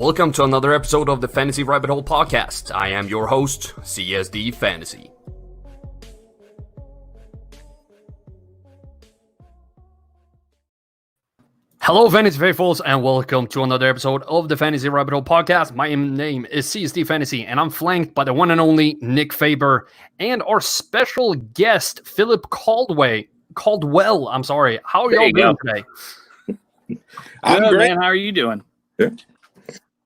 Welcome to another episode of the Fantasy Rabbit Hole Podcast. I am your host, CSD Fantasy. Hello, Fantasy Faithfuls, and welcome to another episode of the Fantasy Rabbit Hole Podcast. My name is CSD Fantasy, and I'm flanked by the one and only Nick Faber and our special guest, Phillip Caldwell. How are y'all doing today? I'm great, man. How are you doing? Good.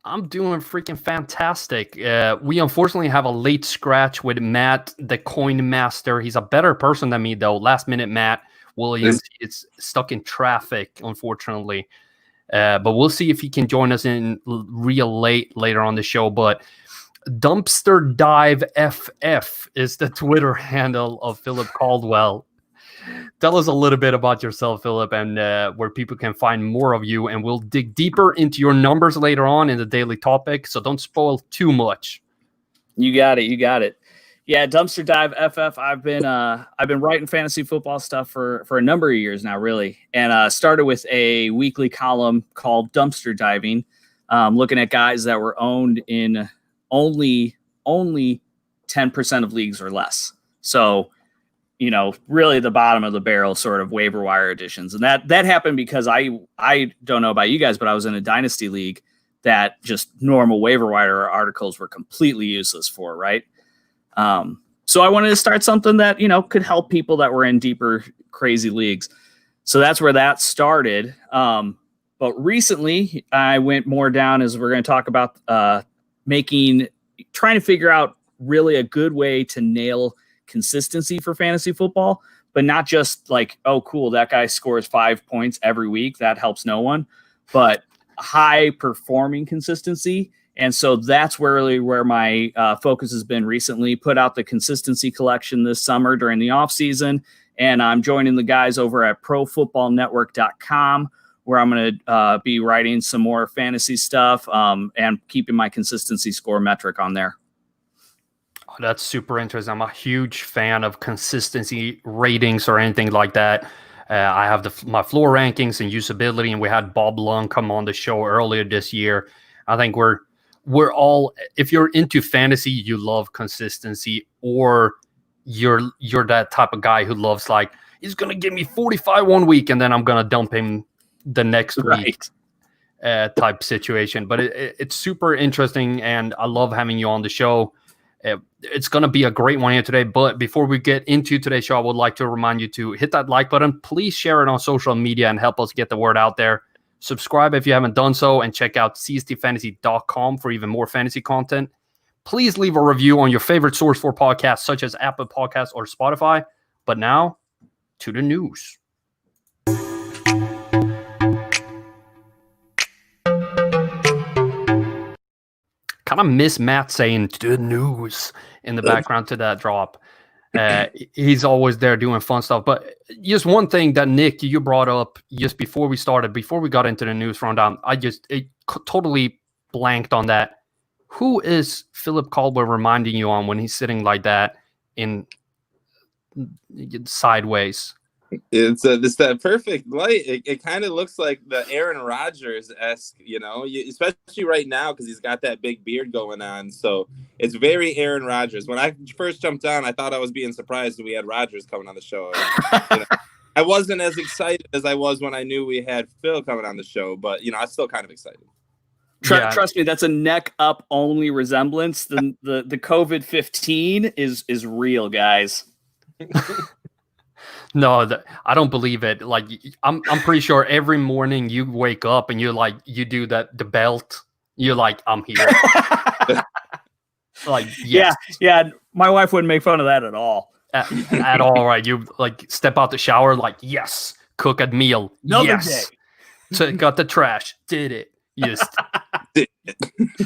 I'm doing freaking fantastic. We unfortunately have a late scratch with Matt, the coin master. He's a better person than me, though. Last minute, Matt Williams is stuck in traffic, unfortunately. But we'll see if he can join us in real late later on the show. But Dumpster Dive FF is the Twitter handle of Phillip Caldwell. Tell us a little bit about yourself, Phillip, and where people can find more of you. And we'll dig deeper into your numbers later on in the daily topic. So don't spoil too much. You got it. Yeah, Dumpster Dive FF. I've been writing fantasy football stuff for a number of years now, really. And started with a weekly column called Dumpster Diving, looking at guys that were owned in only 10% of leagues or less. So, you know, really the bottom of the barrel sort of waiver wire additions. And that happened because I don't know about you guys, but I was in a dynasty league that just normal waiver wire articles were completely useless for, right? So I wanted to start something that, you know, could help people that were in deeper, crazy leagues. So that's where that started. But recently I went more down, as we're going to talk about, trying to figure out really a good way to nail consistency for fantasy football, but not just like, oh, cool, that guy scores 5 points every week. That helps no one, but high performing consistency. And so that's really where my focus has been recently. Put out the consistency collection this summer during the off season. And I'm joining the guys over at profootballnetwork.com, where I'm going to be writing some more fantasy stuff and keeping my consistency score metric on there. That's super interesting. I'm a huge fan of consistency ratings or anything like that. I have my floor rankings and usability, and we had Bob Lung come on the show earlier this year. I think we're all, if you're into fantasy, you love consistency, or you're that type of guy who loves, like, he's going to give me 45 one week and then I'm going to dump him the next week type situation. But it's super interesting, and I love having you on the show. It's going to be a great one here today. But before we get into today's show, I would like to remind you to hit that like button. Please share it on social media and help us get the word out there. Subscribe if you haven't done so, and check out csdfantasy.com for even more fantasy content. Please leave a review on your favorite source for podcasts, such as Apple Podcasts or Spotify. But now, to the news. Kind of miss Matt saying "the news" in the background to that drop. He's always there doing fun stuff. But just one thing that, Nick, you brought up just before we got into the news rundown, it totally blanked on that. Who is Phillip Caldwell reminding you on when he's sitting like that in sideways? It's that perfect light. It kind of looks like the Aaron Rodgers-esque, you know, especially right now because he's got that big beard going on. So it's very Aaron Rodgers. When I first jumped on, I thought I was being surprised that we had Rodgers coming on the show. You know, I wasn't as excited as I was when I knew we had Phil coming on the show, but, you know, I'm still kind of excited. Trust me, that's a neck up only resemblance. The COVID-15 is real, guys. No, I don't believe it. Like, I'm pretty sure every morning you wake up and you do the belt. You're like, I'm here. Like, yes. Yeah. My wife wouldn't make fun of that at all. At all, right? You like step out the shower, like, yes, cook a meal. Another day. Take out the trash. Did it? Just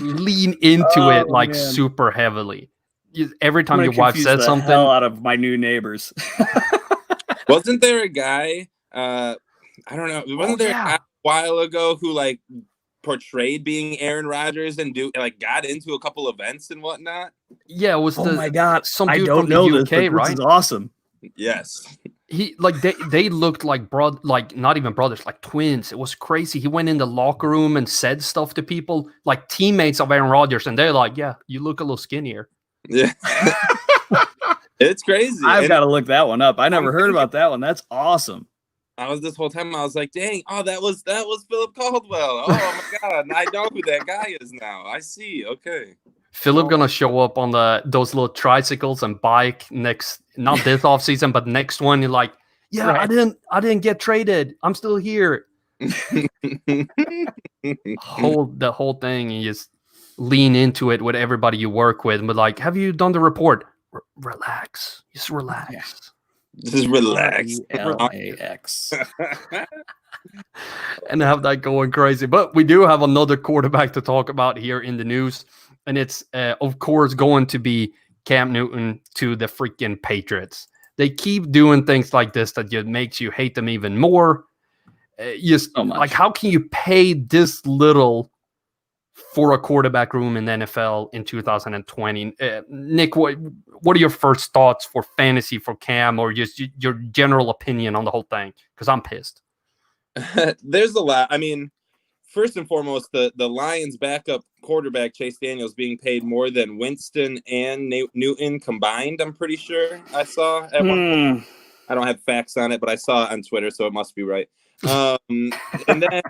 lean into it like super heavily. Every time your wife said something, hell out of my new neighbors. Wasn't there a guy? I don't know. Wasn't there a guy a while ago who like portrayed being Aaron Rodgers and got into a couple events and whatnot? Yeah, it was my God, some dude I don't from know the UK, this, right? This is awesome. Yes. they looked like like not even brothers, like twins. It was crazy. He went in the locker room and said stuff to people, like teammates of Aaron Rodgers, and they're like, "Yeah, you look a little skinnier." Yeah. It's crazy. I've got to look that one up. I never heard about that one. That's awesome. I was this whole time. I was like, "Dang! Oh, that was Phillip Caldwell. Oh my God! And I know who that guy is now. I see. Okay." Phillip gonna show up on those little tricycles and bike not this off season, but next one. You're like, yeah, right. I didn't get traded. I'm still here. The whole thing, and just lean into it with everybody you work with. But like, have you done the report? Relax. Just relax. Yeah. Just relax. RELAX. And have that going crazy. But we do have another quarterback to talk about here in the news. And it's, of course, going to be Cam Newton to the freaking Patriots. They keep doing things like this that just makes you hate them even more. So like, how can you pay this little for a quarterback room in the NFL in 2020? Nick, what are your first thoughts for fantasy for Cam, or just your general opinion on the whole thing? Because I'm pissed. There's a lot. I mean, first and foremost, the Lions' backup quarterback, Chase Daniels, being paid more than Winston and Newton combined, I'm pretty sure I saw at one point. I don't have facts on it, but I saw it on Twitter, so it must be right. And then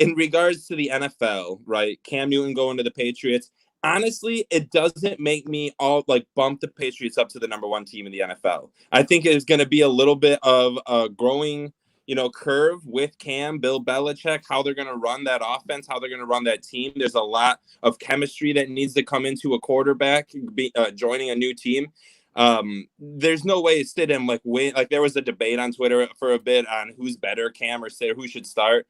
in regards to the NFL, right, Cam Newton going to the Patriots, honestly, it doesn't make me bump the Patriots up to the number one team in the NFL. I think it's going to be a little bit of a growing curve with Cam, Bill Belichick, how they're going to run that offense, how they're going to run that team. There's a lot of chemistry that needs to come into a quarterback joining a new team. There's no way Stidham there was a debate on Twitter for a bit on who's better, Cam or Stidham, who should start.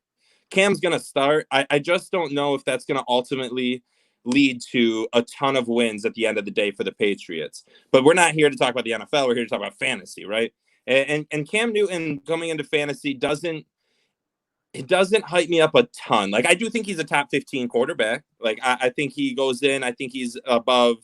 Cam's going to start. I just don't know if that's going to ultimately lead to a ton of wins at the end of the day for the Patriots. But we're not here to talk about the NFL. We're here to talk about fantasy, right? And Cam Newton coming into fantasy doesn't hype me up a ton. Like, I do think he's a top 15 quarterback. Like, I think he goes in. I think he's above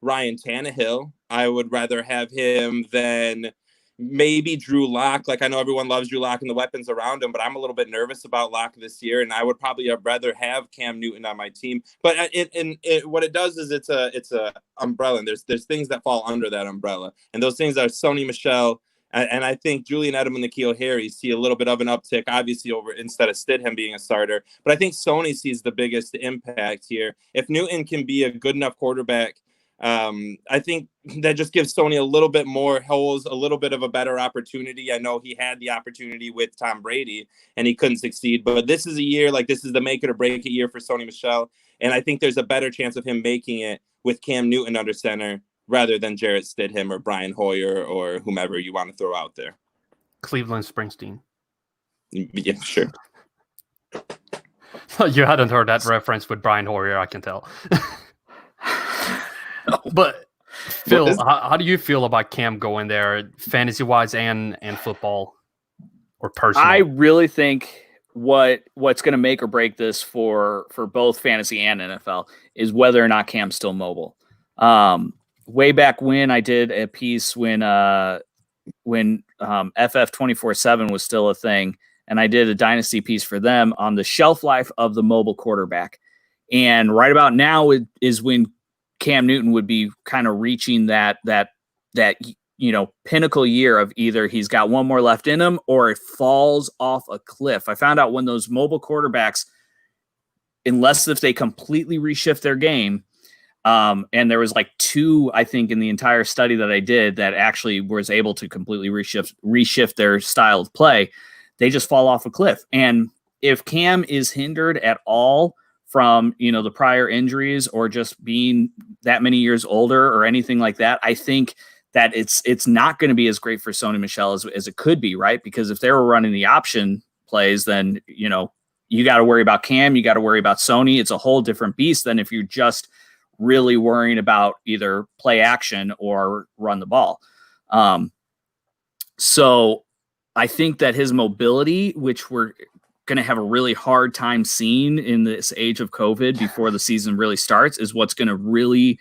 Ryan Tannehill. I would rather have him than maybe Drew Lock. Like, I know everyone loves Drew Lock and the weapons around him, but I'm a little bit nervous about Lock this year, and I would probably rather have Cam Newton on my team. But what it does is it's a umbrella, and there's things that fall under that umbrella, and those things are Sony Michel. And I think Julian Edelman and N'Keal Harry see a little bit of an uptick, obviously, over instead of Stidham being a starter. But I think Sony sees the biggest impact here. If Newton can be a good enough quarterback, I think that just gives Sony a little bit more holes, a little bit of a better opportunity. I know he had the opportunity with Tom Brady and he couldn't succeed, but this is a year, this is the make it or break it year for Sony Michel. And I think there's a better chance of him making it with Cam Newton under center rather than Jarrett Stidham or Brian Hoyer or whomever you want to throw out there. Cleveland Springsteen. Yeah, sure. You hadn't heard that reference with Brian Hoyer, I can tell. But Phil, how do you feel about Cam going there, fantasy-wise and football or personal? I really think what's going to make or break this for both fantasy and NFL is whether or not Cam's still mobile. Way back when I did a piece when FF 24/7 was still a thing, and I did a dynasty piece for them on the shelf life of the mobile quarterback. And right about now is when Cam Newton would be kind of reaching that pinnacle year of either he's got one more left in him or it falls off a cliff. I found out when those mobile quarterbacks, unless if they completely reshift their game, and there was two, I think, in the entire study that I did that actually was able to completely reshift their style of play, they just fall off a cliff. And if Cam is hindered at all from, the prior injuries or just being that many years older or anything like that, I think that it's not going to be as great for Sony Michel as it could be, right? Because if they were running the option plays, then, you got to worry about Cam, you got to worry about Sony. It's a whole different beast than if you're just really worrying about either play action or run the ball. So I think that his mobility, which we're going to have a really hard time seeing in this age of COVID before the season really starts, is what's going to really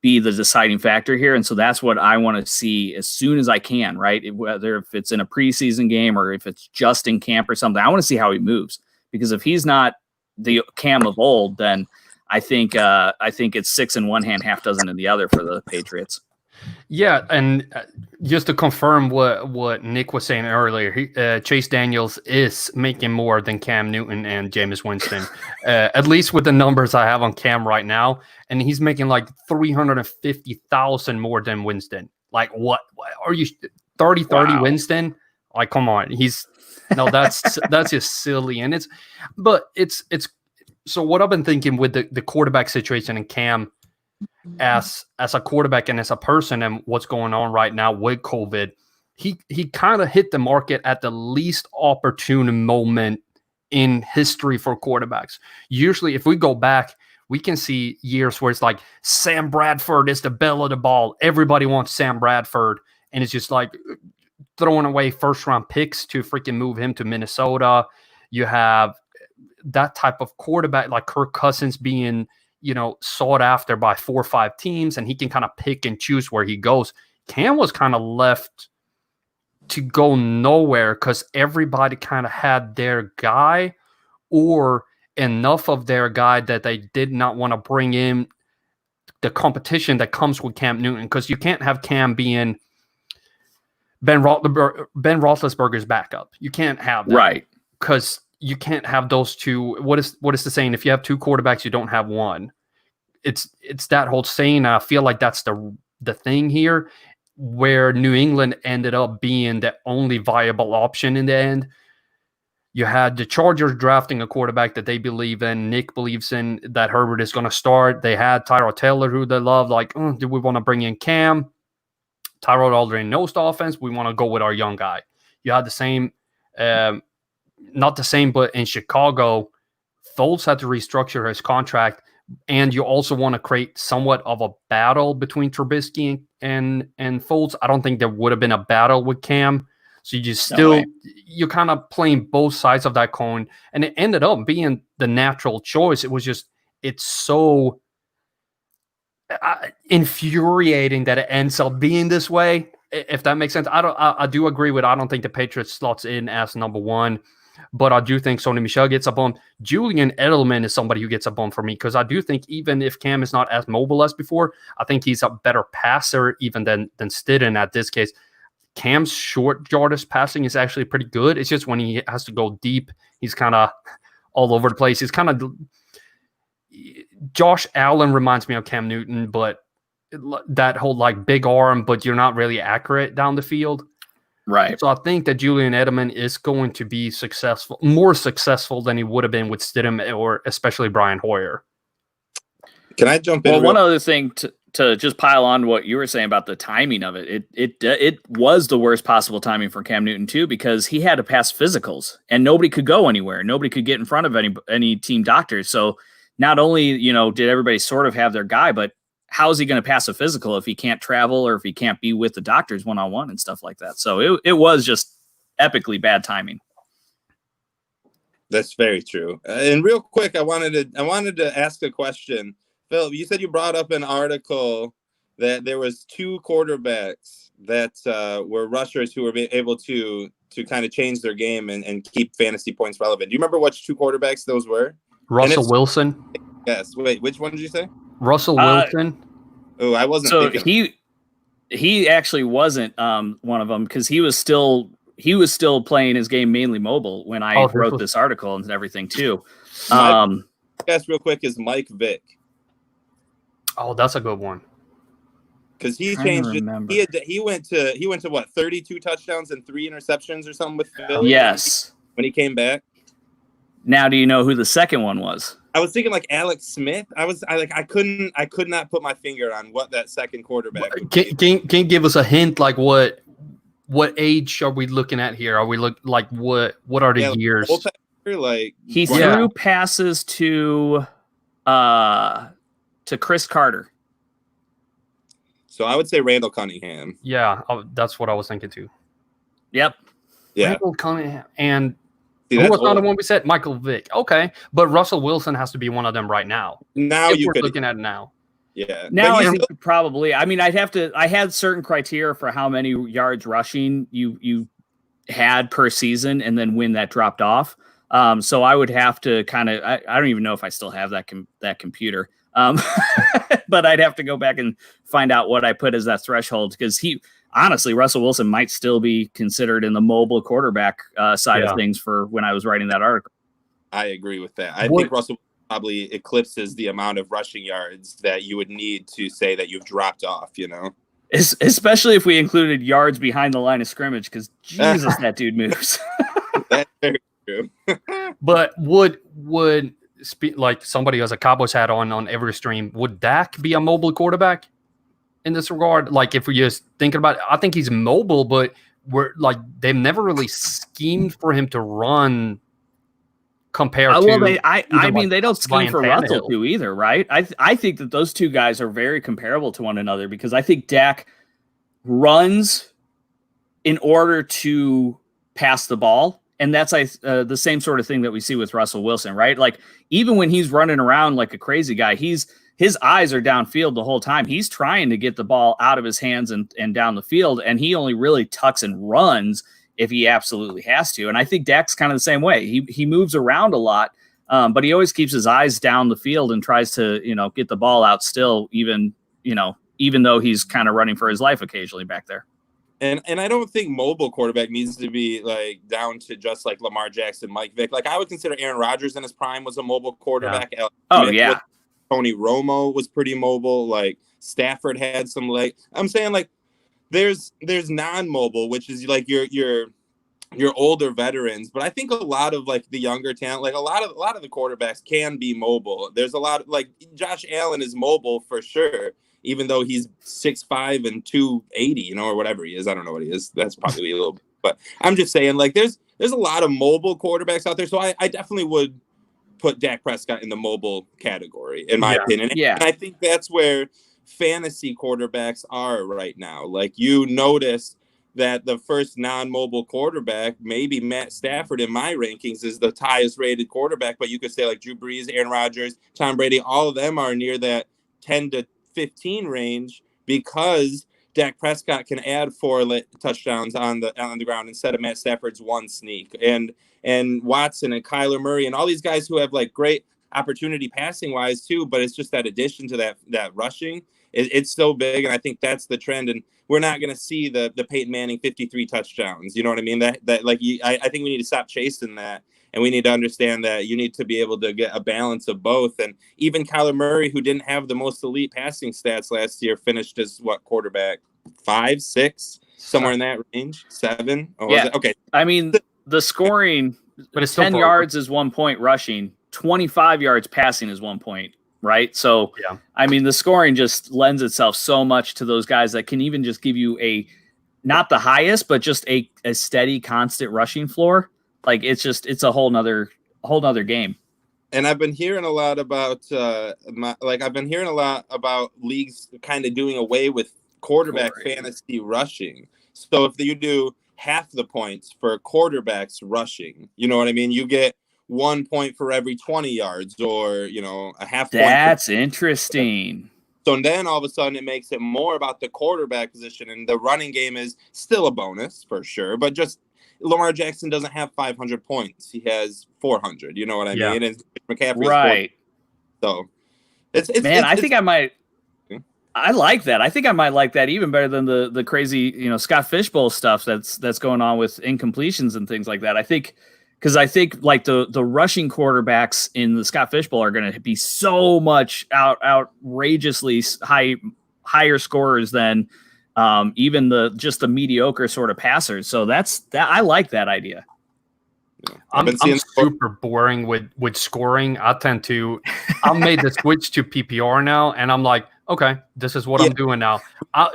be the deciding factor here. And so that's what I want to see as soon as I can, right? Whether if it's in a preseason game or if it's just in camp or something, I want to see how he moves, because if he's not the Cam of old, then I think it's 6 in one hand, half dozen in the other for the Patriots. Yeah, and just to confirm what Nick was saying earlier, Chase Daniels is making more than Cam Newton and Jameis Winston, at least with the numbers I have on Cam right now, and he's making like $350,000 more than Winston. Like, what are you 30 Wow. Winston? Like, come on, that's just silly, and it's so what I've been thinking with the quarterback situation and Cam. As a quarterback and as a person and what's going on right now with COVID, he kind of hit the market at the least opportune moment in history for quarterbacks. Usually, if we go back, we can see years where it's like Sam Bradford is the belle of the ball. Everybody wants Sam Bradford, and it's just like throwing away first-round picks to freaking move him to Minnesota. You have that type of quarterback like Kirk Cousins being sought after by 4 or 5 teams, and he can kind of pick and choose where he goes. Cam was kind of left to go nowhere because everybody kind of had their guy or enough of their guy that they did not want to bring in the competition that comes with Cam Newton, because you can't have Cam being Ben Roethlisberger's backup. You can't have that. Right. Because you can't have those two. What is the saying? If you have 2 quarterbacks, you don't have one. It's that whole saying. I feel like that's the thing here, where New England ended up being the only viable option in the end. You had the Chargers drafting a quarterback that they believe in. Nick believes in that Herbert is going to start. They had Tyrod Taylor, who they love. Like, do we want to bring in Cam? Tyrod already knows the offense. We want to go with our young guy. You had the same. Not the same, but in Chicago, Foles had to restructure his contract, and you also want to create somewhat of a battle between Trubisky and Foles. I don't think there would have been a battle with Cam, so you just you're kind of playing both sides of that coin, and it ended up being the natural choice. It was just it's so infuriating that it ends up being this way. If that makes sense, I do agree with. I don't think the Patriots slots in as number 1. But I do think Sony Michel gets a bump. Julian Edelman is somebody who gets a bump for me, because I do think even if Cam is not as mobile as before, I think he's a better passer even than Stidham at this case. Cam's short yardage passing is actually pretty good. It's just when he has to go deep, he's kind of all over the place. He's kind of Josh Allen reminds me of Cam Newton, but that whole like big arm, but you're not really accurate down the field. Right. So I think that Julian Edelman is going to be more successful than he would have been with Stidham or especially Brian Hoyer. Can I jump in? Well, one other thing to just pile on what you were saying about the timing of it. It was the worst possible timing for Cam Newton too, because he had to pass physicals and nobody could go anywhere. Nobody could get in front of any team doctors. So not only, did everybody sort of have their guy, but how is he going to pass a physical if he can't travel or if he can't be with the doctors one-on-one and stuff like that? So it was just epically bad timing. That's very true. And real quick, I wanted to ask a question. Phil, you said you brought up an article that there was 2 quarterbacks that were rushers who were able to kind of change their game and keep fantasy points relevant. Do you remember which 2 quarterbacks those were? Russell Wilson. Yes. Wait, which one did you say? Russell Wilson. Oh, I wasn't. So he actually wasn't one of them, because he was still playing his game mainly mobile when I wrote this article and everything too. Guess real quick is Mike Vick. Oh, that's a good one. Because he changed it. He went to what, 32 touchdowns and 3 interceptions or something with Philly? Yes. When he came back. Now, do you know who the second one was? I was thinking like Alex Smith. I could not put my finger on what that second quarterback would be. Can you give us a hint? Like what age are we looking at here? Are we what are the years? Like he threw passes to Chris Carter. So I would say Randall Cunningham. Yeah, that's what I was thinking too. Yep. Yeah. Randall Cunningham and who was not the one we said? Michael Vick. Okay, but Russell Wilson has to be one of them right now. Now we're looking at it now. Yeah. Now I think probably. I mean, I had certain criteria for how many yards rushing you had per season, and then when that dropped off. So I would have to kind of. I don't even know if I still have that computer. But I'd have to go back and find out what I put as that threshold, because honestly, Russell Wilson might still be considered in the mobile quarterback side of things for when I was writing that article. I agree with that. I think Russell probably eclipses the amount of rushing yards that you would need to say that you've dropped off, you know? Especially if we included yards behind the line of scrimmage, because Jesus, that dude moves. That's very true. But would like somebody has a Cowboys hat on every stream, would Dak be a mobile quarterback in this regard? Like, if we just thinking about it, I think he's mobile, but they've never really schemed for him to run compared to. I mean, they don't scheme for Russell too either, right? I think that those two guys are very comparable to one another, because I think Dak runs in order to pass the ball. And that's the same sort of thing that we see with Russell Wilson, right? Like, even when he's running around like a crazy guy, his eyes are downfield the whole time. He's trying to get the ball out of his hands and down the field, and he only really tucks and runs if he absolutely has to. And I think Dak's kind of the same way. He moves around a lot, but he always keeps his eyes down the field and tries to, get the ball out still, even though he's kind of running for his life occasionally back there. And I don't think mobile quarterback needs to be like down to just like Lamar Jackson, Mike Vick. Like, I would consider Aaron Rodgers in his prime was a mobile quarterback. Yeah. Tony Romo was pretty mobile. Like, Stafford had some I'm saying, like, there's non-mobile, which is like your older veterans, but I think a lot of like the younger talent, like a lot of the quarterbacks can be mobile. There's a lot of, like, Josh Allen is mobile for sure, even though he's 6'5" and 280, or whatever he is. I don't know what he is. That's probably a little bit, but I'm just saying, like, there's a lot of mobile quarterbacks out there. So I definitely would put Dak Prescott in the mobile category, in my opinion. Yeah. And I think that's where fantasy quarterbacks are right now. Like, you notice that the first non-mobile quarterback, maybe Matt Stafford in my rankings, is the highest rated quarterback, but you could say like Drew Brees, Aaron Rodgers, Tom Brady, all of them are near that 10 to 15 range, because Dak Prescott can add 4 touchdowns on the ground instead of Matt Stafford's 1 sneak. And Watson and Kyler Murray and all these guys who have like great opportunity passing wise too, but it's just that addition to that rushing. It's so big, and I think that's the trend. And we're not going to see the Peyton Manning 53 touchdowns. You know what I mean? I think we need to stop chasing that, and we need to understand that you need to be able to get a balance of both. And even Kyler Murray, who didn't have the most elite passing stats last year, finished as quarterback 5, 6, somewhere in that range, 7. Oh, yeah. Okay. I mean, the scoring, but it's 10 yards is 1 point rushing, 25 yards passing is 1 point. Right. So, I mean, the scoring just lends itself so much to those guys that can even just give you not the highest, but just a steady, constant rushing floor. Like, it's a whole nother game. And I've been hearing a lot about leagues kind of doing away with quarterback fantasy rushing. So if you do half the points for quarterbacks rushing, you know what I mean? You get 1 point for every 20 yards, or a half point. That's interesting. So then all of a sudden it makes it more about the quarterback position, and the running game is still a bonus for sure, but just Lamar Jackson doesn't have 500 points. He has 400. You know what I mean? And McCaffrey, right? So I think I might. I like that. I think I might like that even better than the crazy Scott Fishbowl stuff that's going on with incompletions and things like that. Because I think like the rushing quarterbacks in the Scott Fishbowl are going to be so much outrageously higher scorers than even the mediocre sort of passers. So I like that idea. I'm super boring with scoring. I made the switch to PPR now, and I'm like, okay, this is what I'm doing now.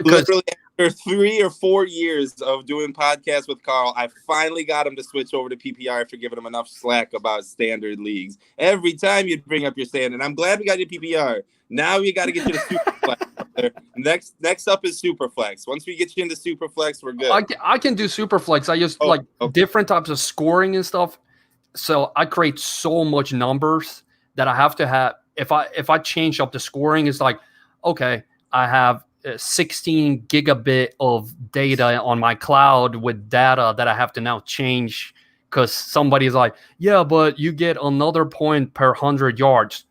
Literally, after 3 or 4 years of doing podcasts with Carl, I finally got him to switch over to PPR after giving him enough slack about standard leagues. Every time you'd bring up your standard, I'm glad we got you PPR. Now we got to get you to Superflex. Next up is Superflex. Once we get you into Superflex, we're good. I can do Superflex. I just different types of scoring and stuff. So I create so much numbers that I have to have. If I change up the scoring, it's like, okay, I have 16 gigabit of data on my cloud with data that I have to now change because somebody's like, yeah, but you get another point per 100 yards.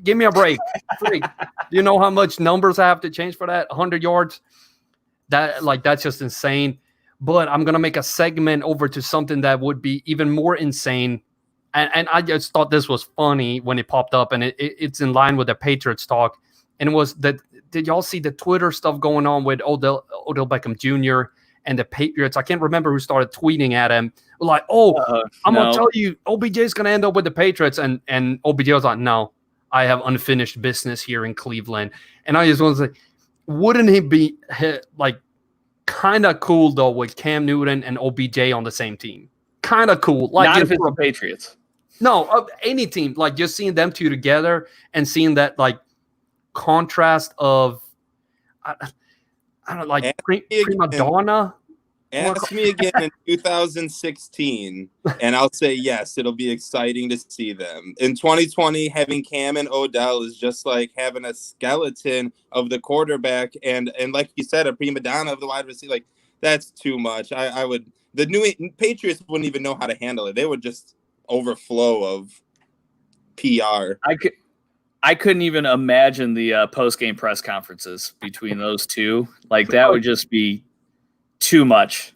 Give me a break. Freak. Do you know how much numbers I have to change for that 100 yards? That's just insane. But I'm gonna make a segment over to something that would be even more insane. And I just thought this was funny when it popped up, and it's in line with the Patriots talk. And it was that, did y'all see the Twitter stuff going on with Odell Beckham Jr. and the Patriots? I can't remember who started tweeting at him like, I'm gonna tell you, OBJ is gonna end up with the Patriots, and OBJ was like, no, I have unfinished business here in Cleveland. And I just want to say, wouldn't he be like kind of cool though with Cam Newton and OBJ on the same team? Kind of cool. Like, not if it's the Patriots. No, any team. Like just seeing them two together and seeing that like contrast of I don't know, like prima donna. Ask me again in 2016, and I'll say yes, it'll be exciting to see them. In 2020, having Cam and Odell is just like having a skeleton of the quarterback and like you said, a prima donna of the wide receiver. Like, that's too much. The New Patriots wouldn't even know how to handle it. They would just overflow of PR. I couldn't even imagine the post-game press conferences between those two. Like, that would just be too much.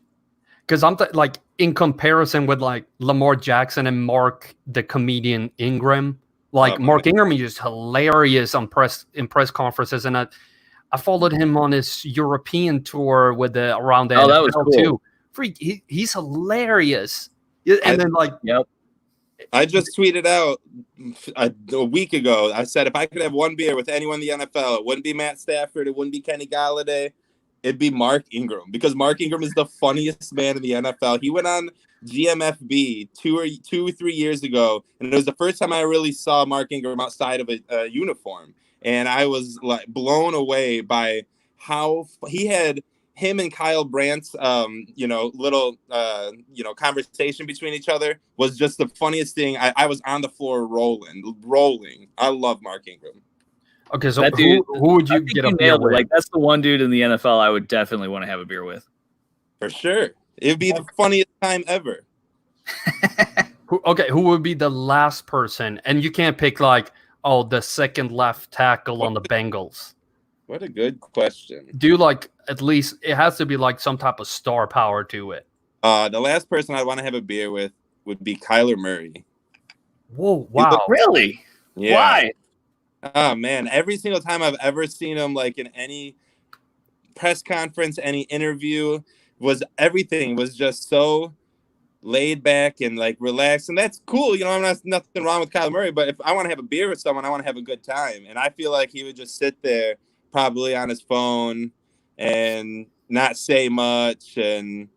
Because I'm like, in comparison with like Lamar Jackson and Mark the comedian Ingram, like Mark Ingram is just hilarious in press conferences, and I followed him on his European tour with around the NFL that was cool too. Freak, he's hilarious. And then like, yep. I just tweeted out a week ago. I said if I could have one beer with anyone in the NFL, it wouldn't be Matt Stafford, it wouldn't be Kenny Galladay. It'd be Mark Ingram, because Mark Ingram is the funniest man in the NFL. He went on GMFB 2 or 3 years ago, and it was the first time I really saw Mark Ingram outside of a uniform. And I was like blown away by how he had him and Kyle Brandt's, little conversation between each other was just the funniest thing. I was on the floor rolling. I love Mark Ingram. Okay, so who would you get a beer with? Like, that's the one dude in the NFL I would definitely want to have a beer with. For sure. It would be the funniest time ever. Who would be the last person? And you can't pick like, the second left tackle on the Bengals. What a good question. Do like, at least it has to be like some type of star power to it. The last person I'd want to have a beer with would be Kyler Murray. Whoa, wow. Really? Yeah. Why? Oh, man. Every single time I've ever seen him, like in any press conference, any interview, everything was just so laid back and like relaxed. And that's cool. I'm nothing wrong with Kyler Murray, but if I want to have a beer with someone, I want to have a good time. And I feel like he would just sit there probably on his phone and not say much and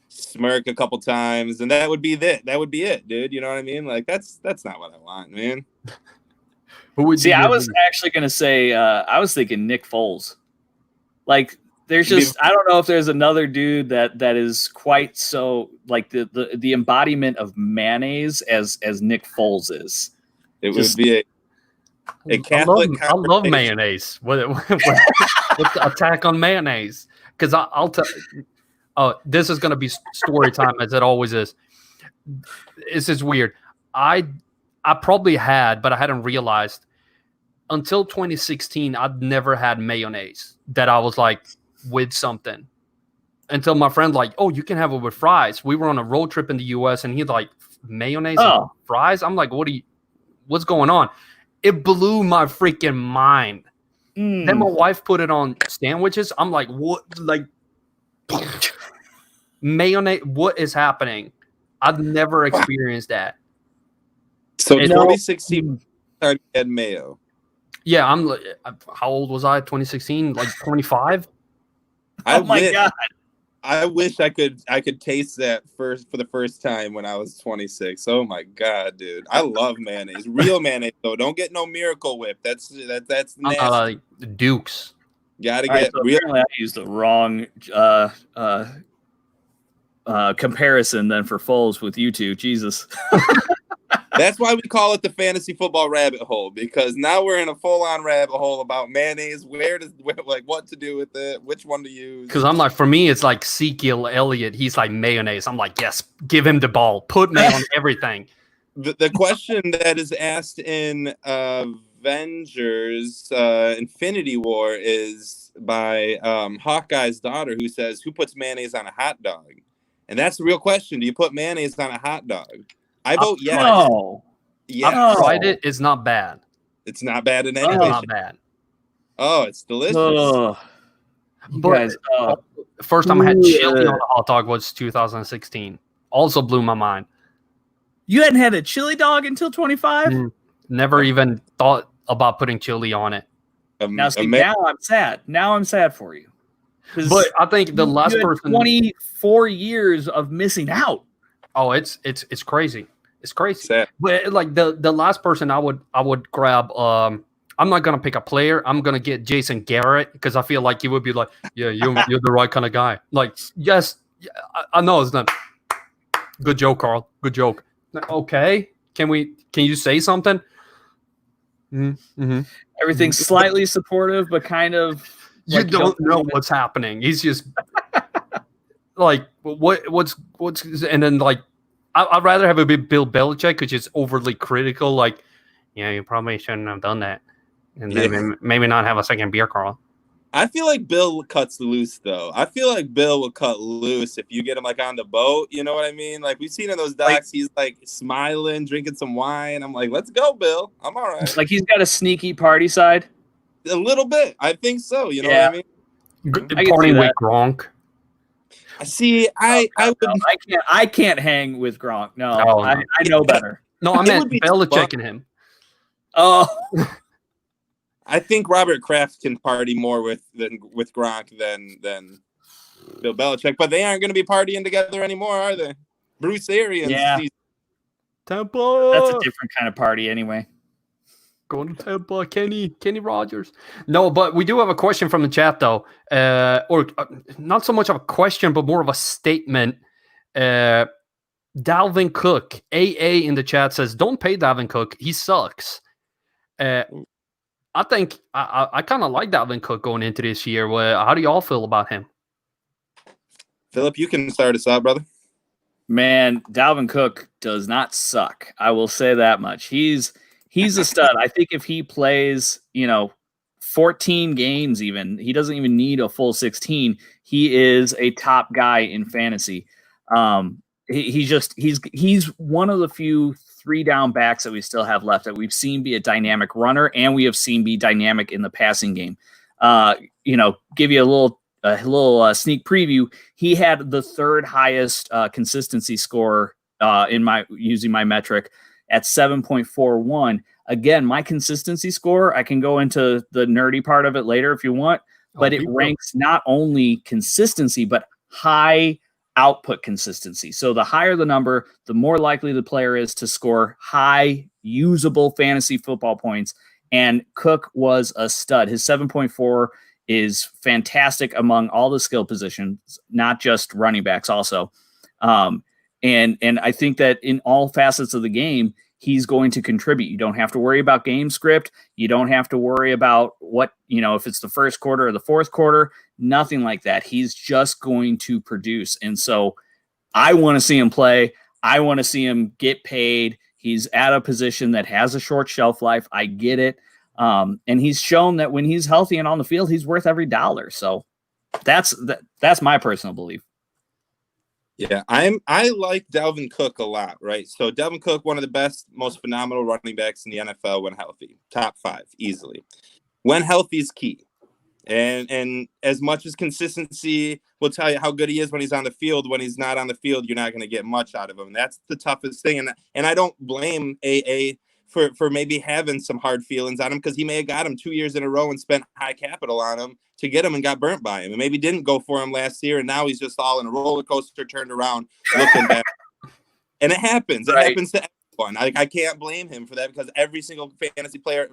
smirk a couple times. And that would be it. That would be it, dude. You know what I mean? Like, that's not what I want, man. I was actually going to say, I was thinking Nick Foles. Like, there's just, I don't know if there's another dude that is quite so, like, the embodiment of mayonnaise as Nick Foles is. It would be a Catholic. I love mayonnaise. What's the attack on mayonnaise? Because I'll tell. Oh, this is going to be story time, as it always is. This is weird. I probably had, but I hadn't realized until 2016. I'd never had mayonnaise that I was like with something. Until my friend like, oh, you can have it with fries. We were on a road trip in the U.S. and he's like, mayonnaise and fries. I'm like, what's going on? It blew my freaking mind. Then my wife put it on sandwiches. I'm like, what? Like, mayonnaise? What is happening? I've never experienced that. So 2016, I had mayo. Yeah, I'm. How old was I? 2016, like 25. Oh my god! I wish I could taste that for the first time when I was 26. Oh my god, dude! I love mayonnaise, real mayonnaise though. Don't get no Miracle Whip. That's nasty. Dukes. Gotta All get right, so real. apparently I used the wrong comparison then for Foles with you two. Jesus. That's why we call it the fantasy football rabbit hole, because now we're in a full-on rabbit hole about mayonnaise. What to do with it, which one to use. Because I'm like, for me, it's like Ezekiel Elliott. He's like mayonnaise. I'm like, yes, give him the ball. Put me on everything. The question that is asked in Avengers Infinity War is by Hawkeye's daughter, who says, who puts mayonnaise on a hot dog? And that's the real question. Do you put mayonnaise on a hot dog? I vote yes. No. Yeah. I've tried it. It's not bad. It's not bad in any It's way. not bad. Oh, it's delicious. But first time I had chili on a hot dog was 2016. Also blew my mind. You hadn't had a chili dog until 25? Never even thought about putting chili on it. Now I'm sad. Now I'm sad for you. But I think the last person 24 years of missing out. Oh, it's crazy. It's crazy. Sad. But like the last person I would grab. I'm not gonna pick a player. I'm gonna get Jason Garrett because I feel like he would be like, yeah, you're the right kind of guy. Like, yes, I know it's not. Good joke, Carl. Good joke. Okay, can you say something? Mm-hmm. Everything's slightly supportive, but kind of. You don't know what's happening. He's just like, what's and then like, I'd rather have a bit Bill Belichick, which is overly critical. Like, yeah, you probably shouldn't have done that, and then maybe not have a second beer, Carl. I feel like Bill cuts loose, though. I feel like Bill will cut loose if you get him like on the boat. You know what I mean? Like we've seen in those docs, he's like smiling, drinking some wine. I'm like, let's go, Bill. I'm all right. Like he's got a sneaky party side. A little bit, I think so. You know what I mean? Partying with Gronk. See, I can't hang with Gronk. No, I know better. No, I meant Belichick and him. Oh. I think Robert Kraft can party more with Gronk than Bill Belichick, but they aren't going to be partying together anymore, are they? Bruce Arians. Yeah. Tampa. That's a different kind of party anyway. Going to Tampa, Kenny Rogers. No, but we do have a question from the chat, though. Or not so much of a question, but more of a statement. Dalvin Cook, AA in the chat says, don't pay Dalvin Cook. He sucks. I think I kind of like Dalvin Cook going into this year. How do y'all feel about him? Phillip, you can start us out, brother. Man, Dalvin Cook does not suck. I will say that much. He's a stud. I think if he plays, 14 games even, he doesn't even need a full 16. He is a top guy in fantasy. He's one of the few 3-down backs that we still have left that we've seen be a dynamic runner, and we have seen be dynamic in the passing game. Give you a little sneak preview. He had the third highest consistency score using my metric at 7.41. Again, my consistency score, I can go into the nerdy part of it later if you want, but it ranks not only consistency, but high output consistency. So the higher the number, the more likely the player is to score high usable fantasy football points. And Cook was a stud. His 7.4 is fantastic among all the skill positions, not just running backs also. And I think that in all facets of the game, he's going to contribute. You don't have to worry about game script. You don't have to worry about if it's the first quarter or the fourth quarter, nothing like that. He's just going to produce. And so I want to see him play. I want to see him get paid. He's at a position that has a short shelf life. I get it. And he's shown that when he's healthy and on the field, he's worth every dollar. So that's my personal belief. Yeah, I like Dalvin Cook a lot, right? So Dalvin Cook, one of the best, most phenomenal running backs in the NFL when healthy. Top 5, easily. When healthy is key. And as much as consistency will tell you how good he is when he's on the field, when he's not on the field, you're not going to get much out of him. That's the toughest thing. And I don't blame AA for maybe having some hard feelings on him, because he may have got him 2 years in a row and spent high capital on him to get him and got burnt by him, and maybe didn't go for him last year, and now he's just all in a roller coaster, turned around, looking back. And it happens. It happens to everyone. I can't blame him for that, because every single fantasy player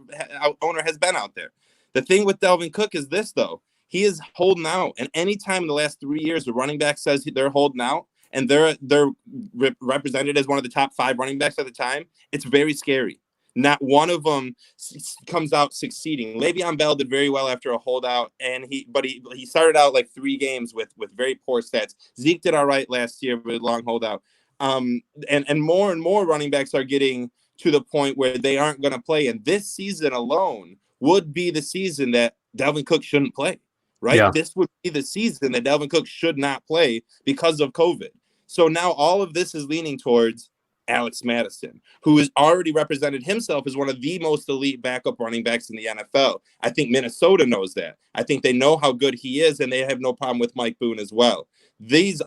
owner has been out there. The thing with Dalvin Cook is this, though. He is holding out, and anytime in the last 3 years the running back says they're holding out, and they're represented as one of the top 5 running backs at the time, it's very scary. Not one of them comes out succeeding. Le'Veon Bell did very well after a holdout, and he started out like 3 games with very poor stats. Zeke did all right last year with a long holdout. And more running backs are getting to the point where they aren't going to play. And this season alone would be the season that Dalvin Cook shouldn't play, right? Yeah. This would be the season that Dalvin Cook should not play because of COVID. So now all of this is leaning towards Alex Madison, who has already represented himself as one of the most elite backup running backs in the NFL. I think Minnesota knows that. I think they know how good he is, and they have no problem with Mike Boone as well.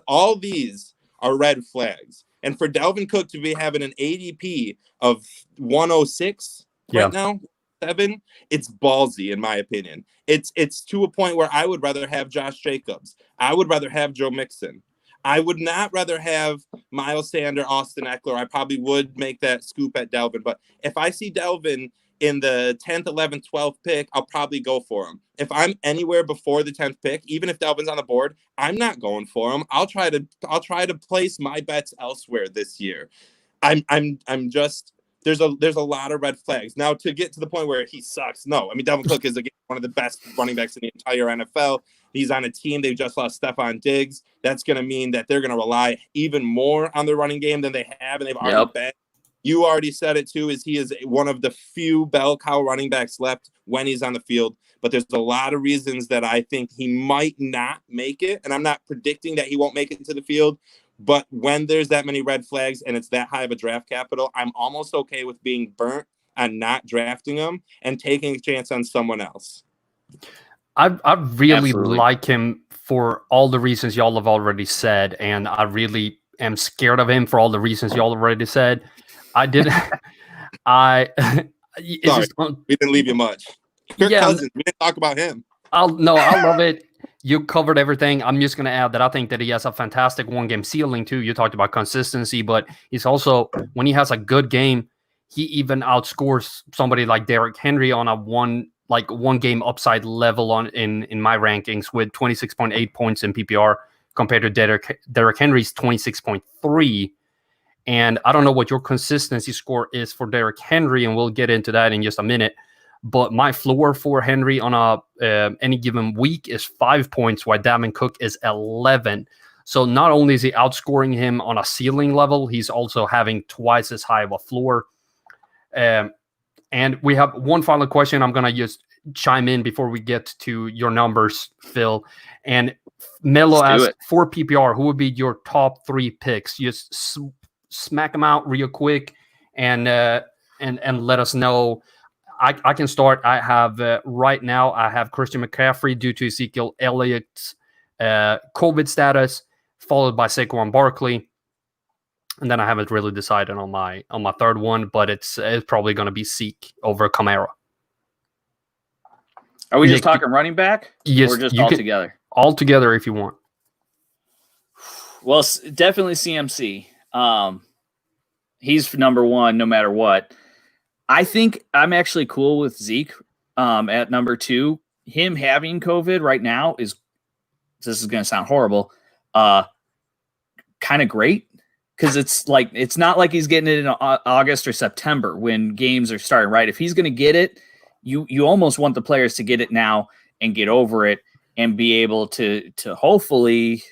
All these are red flags. And for Dalvin Cook to be having an ADP of 106 right now, 7, it's ballsy in my opinion. It's to a point where I would rather have Josh Jacobs. I would rather have Joe Mixon. I would not rather have Miles Sanders, Austin Eckler. I probably would make that scoop at Dalvin. But if I see Dalvin in the 10th, 11th, 12th pick, I'll probably go for him. If I'm anywhere before the 10th pick, even if Dalvin's on the board, I'm not going for him. I'll try to place my bets elsewhere this year. I'm just there's a lot of red flags. Now, to get to the point where he sucks, no. I mean, Dalvin Cook is, again, one of the best running backs in the entire NFL. He's on a team. They've just lost Stephon Diggs. That's going to mean that they're going to rely even more on the running game than they have, and they've already been. You already said it, too, is he is one of the few bell cow running backs left when he's on the field. But there's a lot of reasons that I think he might not make it, and I'm not predicting that he won't make it to the field. But when there's that many red flags and it's that high of a draft capital, I'm almost okay with being burnt on not drafting him and taking a chance on someone else. I really like him for all the reasons y'all have already said, and I really am scared of him for all the reasons y'all already said. I didn't. Sorry, we didn't leave you much. Kirk Cousins, we didn't talk about him. I love it. You covered everything. I'm just going to add that I think that he has a fantastic one-game ceiling too. You talked about consistency, but he's also, when he has a good game, he even outscores somebody like Derrick Henry on a one game upside level in my rankings with 26.8 points in PPR compared to Derrick Henry's 26.3. And I don't know what your consistency score is for Derrick Henry, and we'll get into that in just a minute. But my floor for Henry on any given week is 5 points, while Dalvin Cook is 11. So not only is he outscoring him on a ceiling level, he's also having twice as high of a floor. And we have one final question. I'm going to just chime in before we get to your numbers, Phil. And Melo asked, for PPR, who would be your top 3 picks? Just smack them out real quick and let us know. I can start. I have right now, I have Christian McCaffrey due to Ezekiel Elliott's COVID status, followed by Saquon Barkley. And then I haven't really decided on my third one, but it's probably going to be Zeke over Kamara. Are we just talking running back? Yes. Or just all together? All together if you want. Well, definitely CMC. He's number 1 no matter what. I think I'm actually cool with Zeke at number 2. Him having COVID right now this is going to sound horrible, kind of great, because it's not like he's getting it in August or September when games are starting, right? If he's going to get it, you almost want the players to get it now and get over it and be able to hopefully,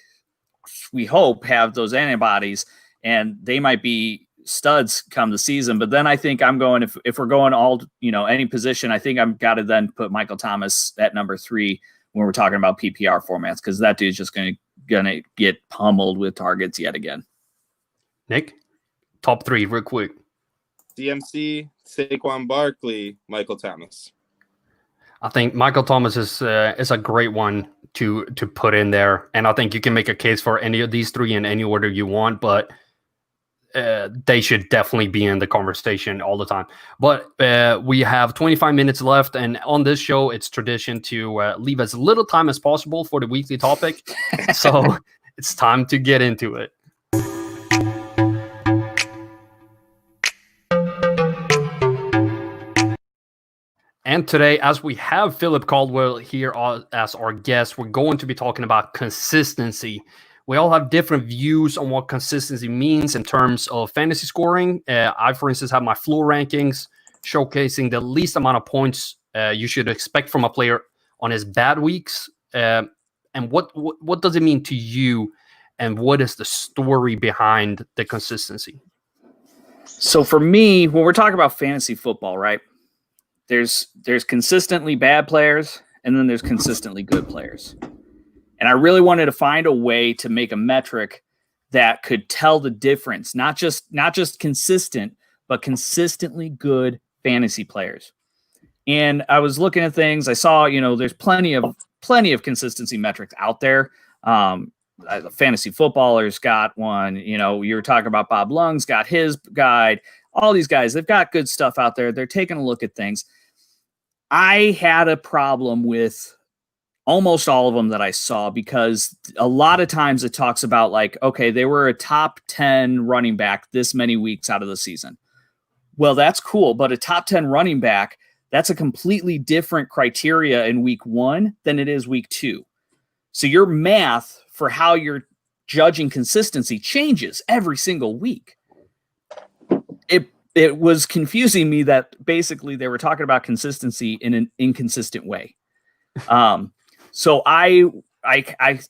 we hope, have those antibodies, and they might be studs come the season. But then I think I'm going, if we're going all, any position, I think I've got to then put Michael Thomas at number 3 when we're talking about PPR formats, because that dude's just going to get pummeled with targets yet again. Nick, top 3 real quick. CMC, Saquon Barkley, Michael Thomas. I think Michael Thomas is a great one to put in there, and I think you can make a case for any of these 3 in any order you want, but they should definitely be in the conversation all the time. But we have 25 minutes left, and on this show, it's tradition to leave as little time as possible for the weekly topic. So it's time to get into it. And today, as we have Phillip Caldwell here as our guest, we're going to be talking about consistency. we all have different views on what consistency means in terms of fantasy scoring. I, for instance, have my floor rankings showcasing the least amount of points you should expect from a player on his bad weeks. And what does it mean to you? And what is the story behind the consistency? So for me, when we're talking about fantasy football, right, there's consistently bad players, and then there's consistently good players. And I really wanted to find a way to make a metric that could tell the difference, not just consistent, but consistently good fantasy players. And I was looking at things. I saw, there's plenty of consistency metrics out there. Fantasy Footballer's got one. You were talking about Bob Lung's got his guide. All these guys, they've got good stuff out there. They're taking a look at things. I had a problem with almost all of them that I saw, because a lot of times it talks about like, okay, they were a top 10 running back this many weeks out of the season. Well, that's cool, but a top 10 running back, that's a completely different criteria in week 1 than it is week 2. So your math for how you're judging consistency changes every single week. It was confusing me that basically they were talking about consistency in an inconsistent way. So I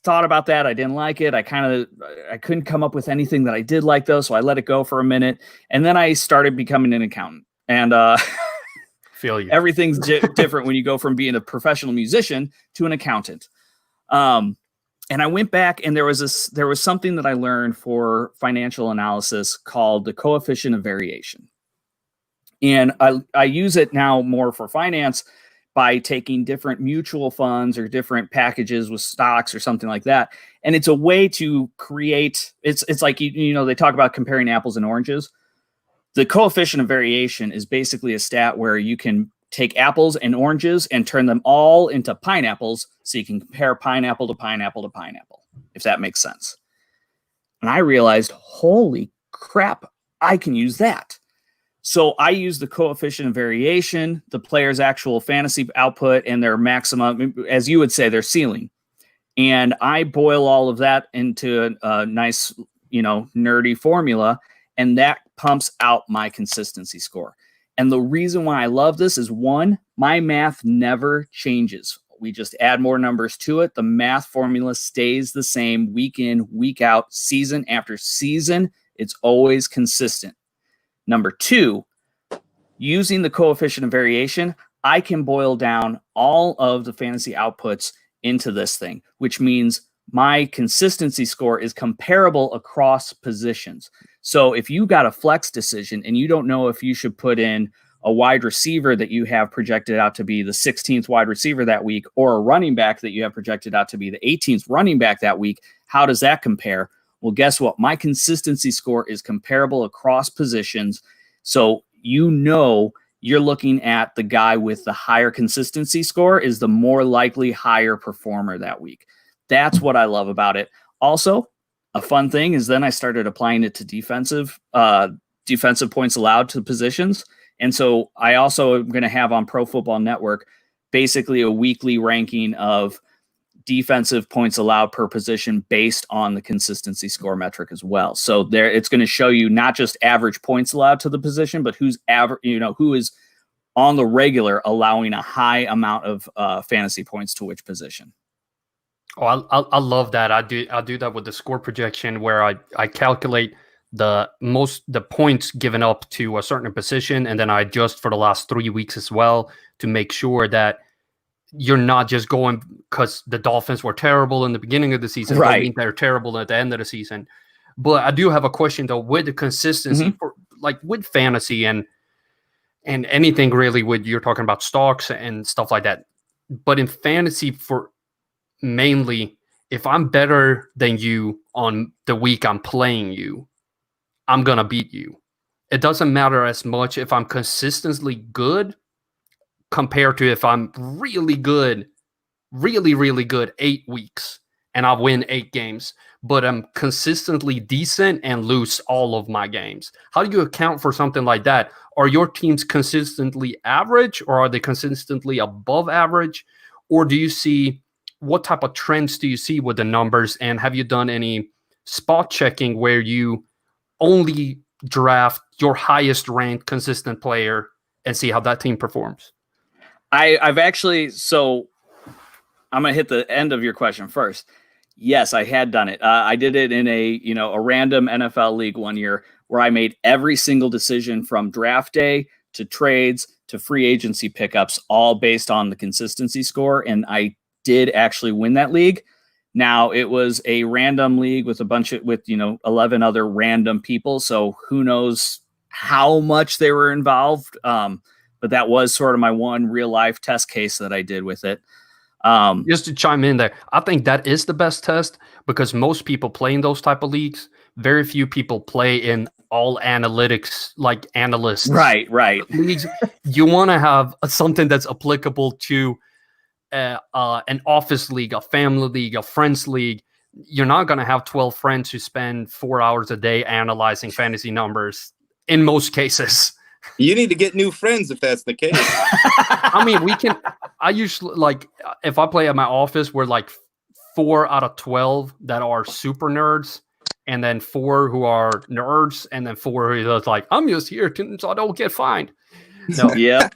thought about that. I didn't like it. I couldn't come up with anything that I did like, though. So I let it go for a minute. And then I started becoming an accountant. And feel you. Everything's different when you go from being a professional musician to an accountant. And I went back, and there was something that I learned for financial analysis called the coefficient of variation. And I use it now more for finance by taking different mutual funds or different packages with stocks or something like that. And it's a way to create, it's like, they talk about comparing apples and oranges. The coefficient of variation is basically a stat where you can take apples and oranges and turn them all into pineapples, so you can compare pineapple to pineapple to pineapple, if that makes sense. And I realized, holy crap, I can use that. So I use the coefficient of variation, the player's actual fantasy output, and their maximum, as you would say, their ceiling. And I boil all of that into a nice, nerdy formula, and that pumps out my consistency score. And the reason why I love this is, one, my math never changes. We just add more numbers to it. The math formula stays the same week in, week out, season after season. It's always consistent. Number two, using the coefficient of variation, I can boil down all of the fantasy outputs into this thing, which means my consistency score is comparable across positions. So if you got a flex decision and you don't know if you should put in a wide receiver that you have projected out to be the 16th wide receiver that week, or a running back that you have projected out to be the 18th running back that week, how does that compare? Well, guess what? My consistency score is comparable across positions. So you're looking at the guy with the higher consistency score is the more likely higher performer that week. That's what I love about it. Also, a fun thing is then I started applying it to defensive points allowed to positions. And so I also am going to have on Pro Football Network basically a weekly ranking of defensive points allowed per position based on the consistency score metric as well. So there, it's going to show you not just average points allowed to the position, but who's who is on the regular allowing a high amount of fantasy points to which position. Oh, I love that. I do that with the score projection, where I calculate the points given up to a certain position, and then I adjust for the last 3 weeks as well to make sure that you're not just going because the Dolphins were terrible in the beginning of the season, right? I mean, they're terrible at the end of the season. But I do have a question though with the consistency, for, like with fantasy and anything really, with you're talking about stocks and stuff like that. But in fantasy, for mainly, if I'm better than you on the week I'm playing you, I'm gonna beat you. It doesn't matter as much if I'm consistently good compared to if I'm really good, really, really good 8 weeks and I win 8 games, but I'm consistently decent and lose all of my games. How do you account for something like that? Are your teams consistently average, or are they consistently above average? Or do you see what type of trends do you see with the numbers? And have you done any spot checking where you only draft your highest ranked consistent player and see how that team performs? I've actually, so I'm going to hit the end of your question first. Yes, I had done it. I did it in a random NFL league one year where I made every single decision from draft day to trades to free agency pickups, all based on the consistency score. And I did actually win that league. Now, it was a random league with 11 other random people. So who knows how much they were involved. But that was sort of my one real life test case that I did with it. Just to chime in there, I think that is the best test because most people play in those type of leagues. Very few people play in all analytics, like analysts. Right. Leagues. You want to have something that's applicable to an office league, a family league, a friends league. You're not going to have 12 friends who spend 4 hours a day analyzing fantasy numbers in most cases. You need to get new friends if that's the case. I mean, I usually, like, if I play at my office, we're like 4 out of 12 that are super nerds, and then 4 who are nerds, and then 4 who are like, I'm just here so I don't get fined. No. Yep.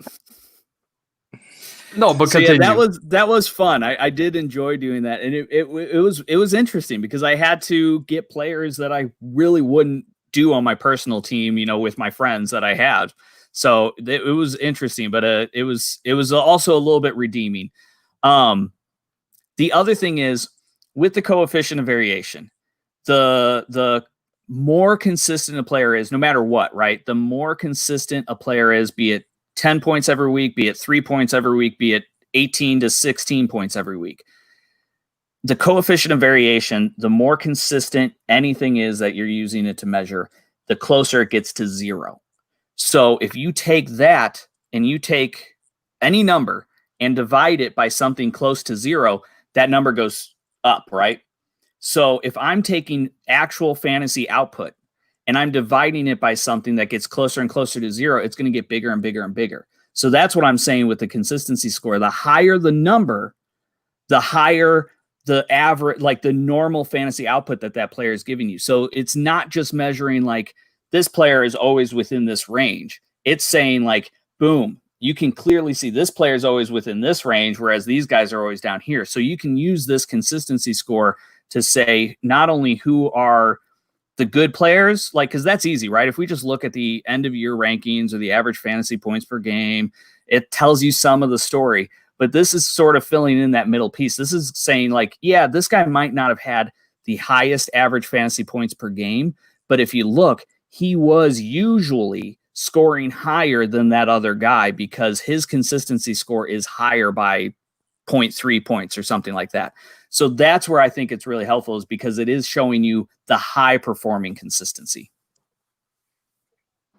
No, but so continue. Yeah, that was fun. I did enjoy doing that, and it was interesting because I had to get players that I really wouldn't do on my personal team, with my friends that I had. So it was interesting, but it was also a little bit redeeming. The other thing is with the coefficient of variation, the more consistent a player is, no matter what, right? The more consistent a player is, be it 10 points every week, be it 3 points every week, be it 18 to 16 points every week. The coefficient of variation, the more consistent anything is that you're using it to measure, the closer it gets to 0. So if you take that and you take any number and divide it by something close to 0, that number goes up, right? So if I'm taking actual fantasy output and I'm dividing it by something that gets closer and closer to 0, it's going to get bigger and bigger and bigger. So that's what I'm saying with the consistency score. The higher the number, the higher the average, like the normal fantasy output that player is giving you. So it's not just measuring like this player is always within this range. It's saying like, boom, you can clearly see this player is always within this range, whereas these guys are always down here. So you can use this consistency score to say not only who are the good players, like, because that's easy, right? If we just look at the end of year rankings or the average fantasy points per game, it tells you some of the story. But this is sort of filling in that middle piece. This is saying like, yeah, this guy might not have had the highest average fantasy points per game, but if you look, he was usually scoring higher than that other guy because his consistency score is higher by 0.3 points or something like that. So that's where I think it's really helpful, is because it is showing you the high performing consistency.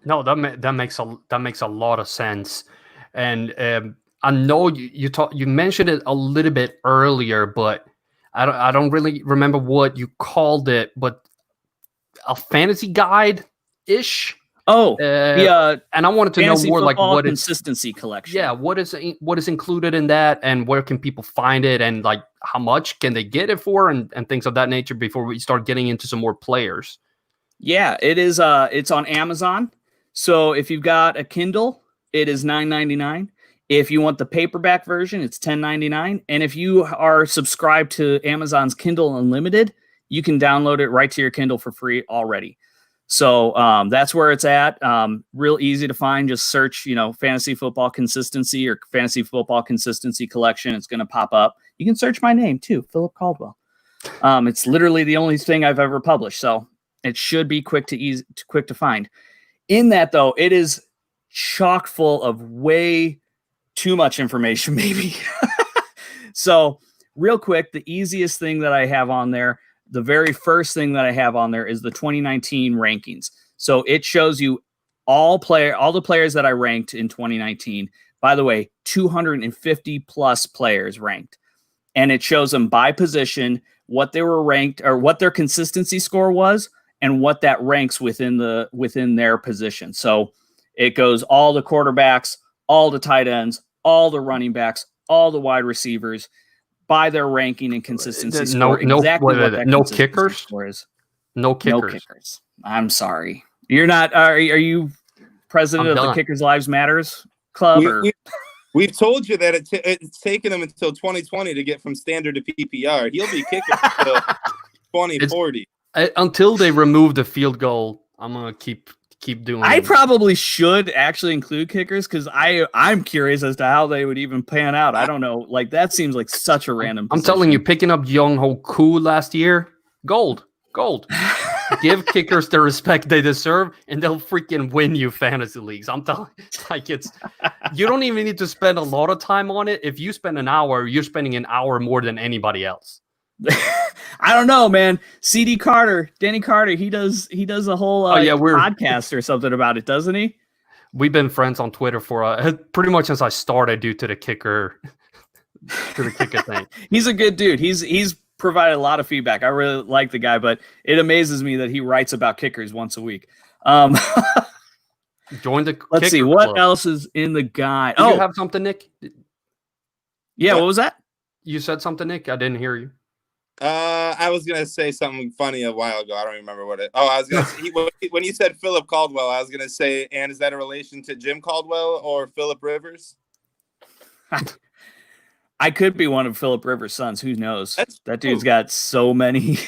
No, that makes a lot of sense. And I know you mentioned it a little bit earlier, but I don't really remember what you called it, but a fantasy guide ish. Oh, and I wanted to know more like what consistency collection. Yeah, what is included in that, and where can people find it, and like how much can they get it for, and things of that nature before we start getting into some more players. Yeah, it is. It's on Amazon. So if you've got a Kindle, it is $9.99. If you want the paperback version, it's $10.99. And if you are subscribed to Amazon's Kindle Unlimited, you can download it right to your Kindle for free already. So that's where it's at. Real easy to find. Just search, fantasy football consistency or fantasy football consistency collection. It's going to pop up. You can search my name too, Phillip Caldwell. It's literally the only thing I've ever published. So it should be quick to find. In that though, it is chock full of way too much information, maybe. So real quick, the easiest thing that I have on there, the very first thing that I have on there is the 2019 rankings. So it shows you all the players that I ranked in 2019. By the way, 250 plus players ranked. And it shows them by position, what they were ranked or what their consistency score was and what that ranks within their position. So it goes all the quarterbacks, all the tight ends, all the running backs, all the wide receivers, by their ranking and consistency No, score exactly what that no consistency kickers? score is. No kickers. No kickers. I'm sorry. You're not. Are you president I'm of the done. Kickers Lives Matters Club? We've told you that it's taken him until 2020 to get from standard to PPR. He'll be kicking until 2040. Until they remove the field goal, I'm gonna keep doing. I probably should actually include kickers because I'm curious as to how they would even pan out. I don't know. Like that seems like such a random I'm position. telling you, picking up Young Ho Koo last year, gold. Give kickers the respect they deserve, and they'll freaking win you fantasy leagues. I'm telling you, like you don't even need to spend a lot of time on it. If you spend an hour, you're spending an hour more than anybody else. I don't know, man. Danny Carter, he does a whole podcast or something about it, doesn't he? We've been friends on Twitter for pretty much since I started due to the kicker thing. He's a good dude. He's provided a lot of feedback. I really like the guy, but it amazes me that he writes about kickers once a week. Join the Let's see what else is in the guide. Do you have something, Nick? Yeah, what was that? You said something, Nick? I didn't hear you. I was gonna say something funny a while ago. I don't remember what it. Oh, I was gonna say, when you said Phillip Caldwell, I was gonna say, and is that a relation to Jim Caldwell or Phillip Rivers? I could be one of Phillip Rivers' sons. Who knows? That dude's got so many.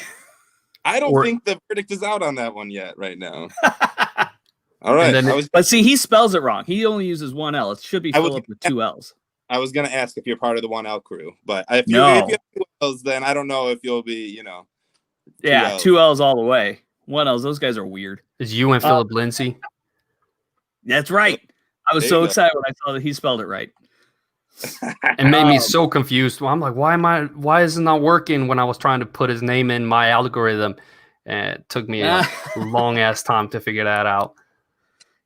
I don't think the verdict is out on that one yet. Right now. All right. But see, he spells it wrong. He only uses one L. It should be Phillip with two L's. I was going to ask if you're part of the 1L crew, but if you have 2 L's, then I don't know if you'll be, 2 L's all the way. 1 L's, those guys are weird. Is you and Philip Lindsay? That's right. I was so excited when I saw that he spelled it right. It made me so confused. Well, I'm like, why is it not working when I was trying to put his name in my algorithm? And it took me a long ass time to figure that out.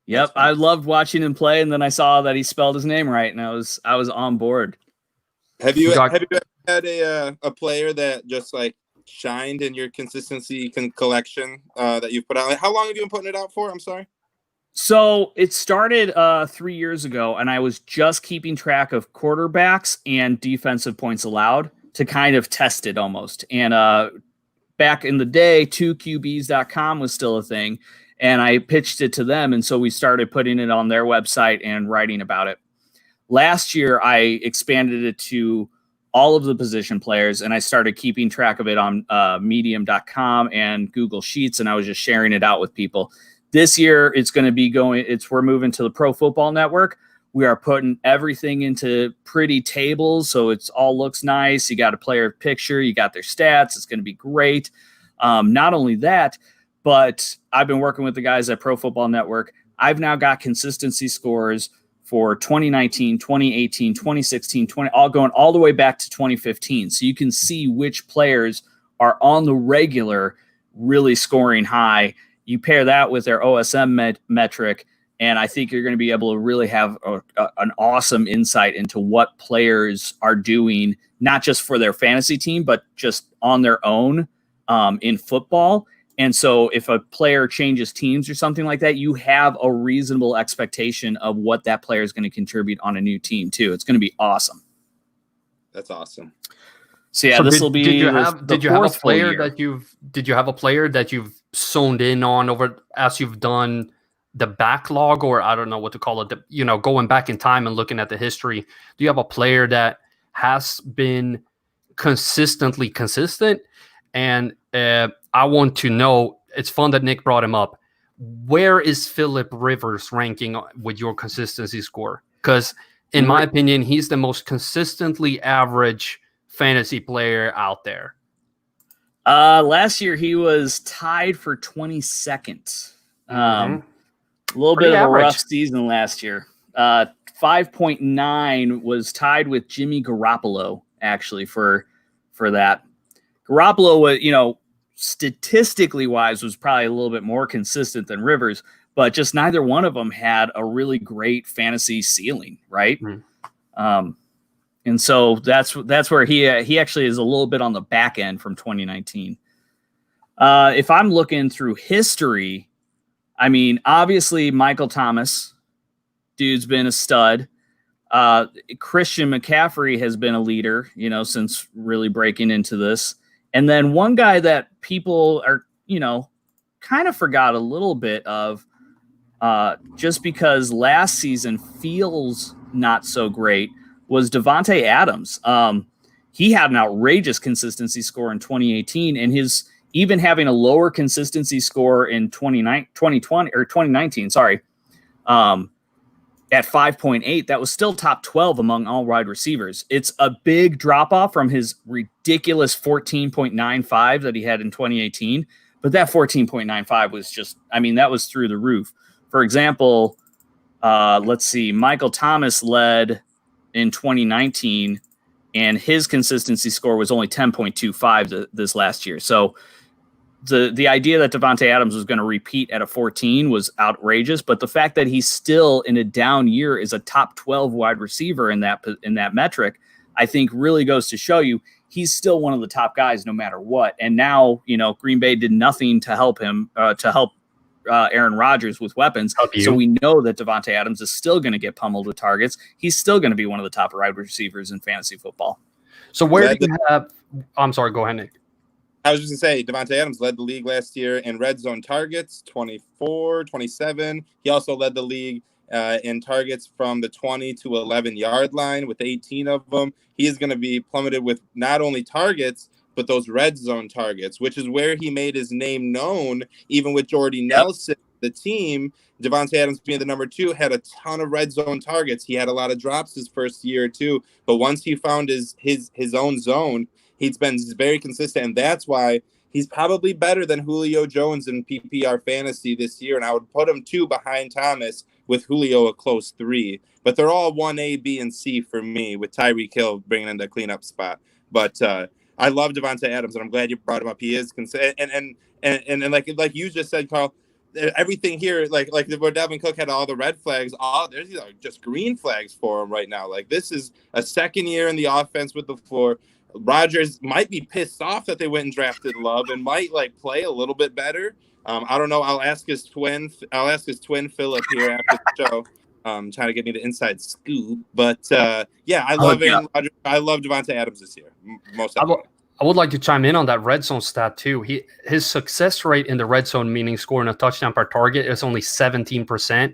Yep, I loved watching him play, and then I saw that he spelled his name right, and I was on board. Have you ever had a player that just like shined in your consistency collection that you've put out? Like, how long have you been putting it out for? I'm sorry. So it started 3 years ago, and I was just keeping track of quarterbacks and defensive points allowed to kind of test it almost. And back in the day, 2QBs.com was still a thing. And I pitched it to them. And so we started putting it on their website and writing about it. Last year, I expanded it to all of the position players, and I started keeping track of it on medium.com and Google Sheets. And I was just sharing it out with people. This year, it's going to be we're moving to the Pro Football Network. We are putting everything into pretty tables. So it's all looks nice. You got a player picture, you got their stats. It's going to be great. Not only that, but I've been working with the guys at Pro Football Network. I've now got consistency scores for 2019, 2018, 2016, all going all the way back to 2015. So you can see which players are on the regular really scoring high. You pair that with their OSM metric, and I think you're going to be able to really have an awesome insight into what players are doing, not just for their fantasy team, but just on their own in football. And so if a player changes teams or something like that, you have a reasonable expectation of what that player is going to contribute on a new team too. It's going to be awesome. That's awesome. So yeah, this will be. Did you have a player that you've zoned in on over as you've done the backlog, or I don't know what to call it, going back in time and looking at the history? Do you have a player that has been consistently consistent? And I want to know, it's fun that Nick brought him up. Where is Phillip Rivers ranking with your consistency score? Because in my opinion, he's the most consistently average fantasy player out there. Last year, he was tied for 22nd. A little bit of a rough season last year. 5.9 was tied with Jimmy Garoppolo, actually, for that. Garoppolo was, statistically wise, was probably a little bit more consistent than Rivers, but just neither one of them had a really great fantasy ceiling, right? And so that's where he actually is a little bit on the back end from 2019. If I'm looking through history, I mean, obviously Michael Thomas, dude's been a stud. Christian McCaffrey has been a leader, since really breaking into this. And then one guy that people are, kind of forgot a little bit of, just because last season feels not so great, was Davante Adams. He had an outrageous consistency score in 2018, and his even having a lower consistency score in 2019, at 5.8, that was still top 12 among all wide receivers. It's a big drop off from his ridiculous 14.95 that he had in 2018. But that 14.95 was just, that was through the roof. For example, let's see, Michael Thomas led in 2019, and his consistency score was only 10.25 this last year. So the idea that Davante Adams was going to repeat at a 14 was outrageous, but the fact that he's still in a down year is a top 12 wide receiver in that metric, I think really goes to show you he's still one of the top guys no matter what. And now, Green Bay did nothing to help him, Aaron Rodgers with weapons. So we know that Davante Adams is still going to get pummeled with targets. He's still going to be one of the top wide receivers in fantasy football. So where do you have – I'm sorry, go ahead, Nick. I was just going to say, Davante Adams led the league last year in red zone targets, 24, 27. He also led the league in targets from the 20 to 11-yard line with 18 of them. He is going to be plummeted with not only targets, but those red zone targets, which is where he made his name known, even with Jordy Nelson, the team. Davante Adams being the number 2 had a ton of red zone targets. He had a lot of drops his first year or two, but once he found his own zone, he's been very consistent, and that's why he's probably better than Julio Jones in PPR fantasy this year, and I would put him 2 behind Thomas, with Julio a close 3. But they're all 1A, B, and C for me, with Tyreek Hill bringing in the cleanup spot. But I love Davante Adams, and I'm glad you brought him up. He is consistent, and like you just said, Carl, everything here, like where Dalvin Cook had all the red flags, there's just green flags for him right now. Like, this is a second year in the offense with the floor. Rodgers might be pissed off that they went and drafted Love and might play a little bit better. I don't know. I'll ask his twin Phillip here after the show. Trying to get me the inside scoop, but I love Aaron Rodgers. I love Davante Adams this year. I would like to chime in on that red zone stat too. His success rate in the red zone, meaning scoring a touchdown per target, is only 17%.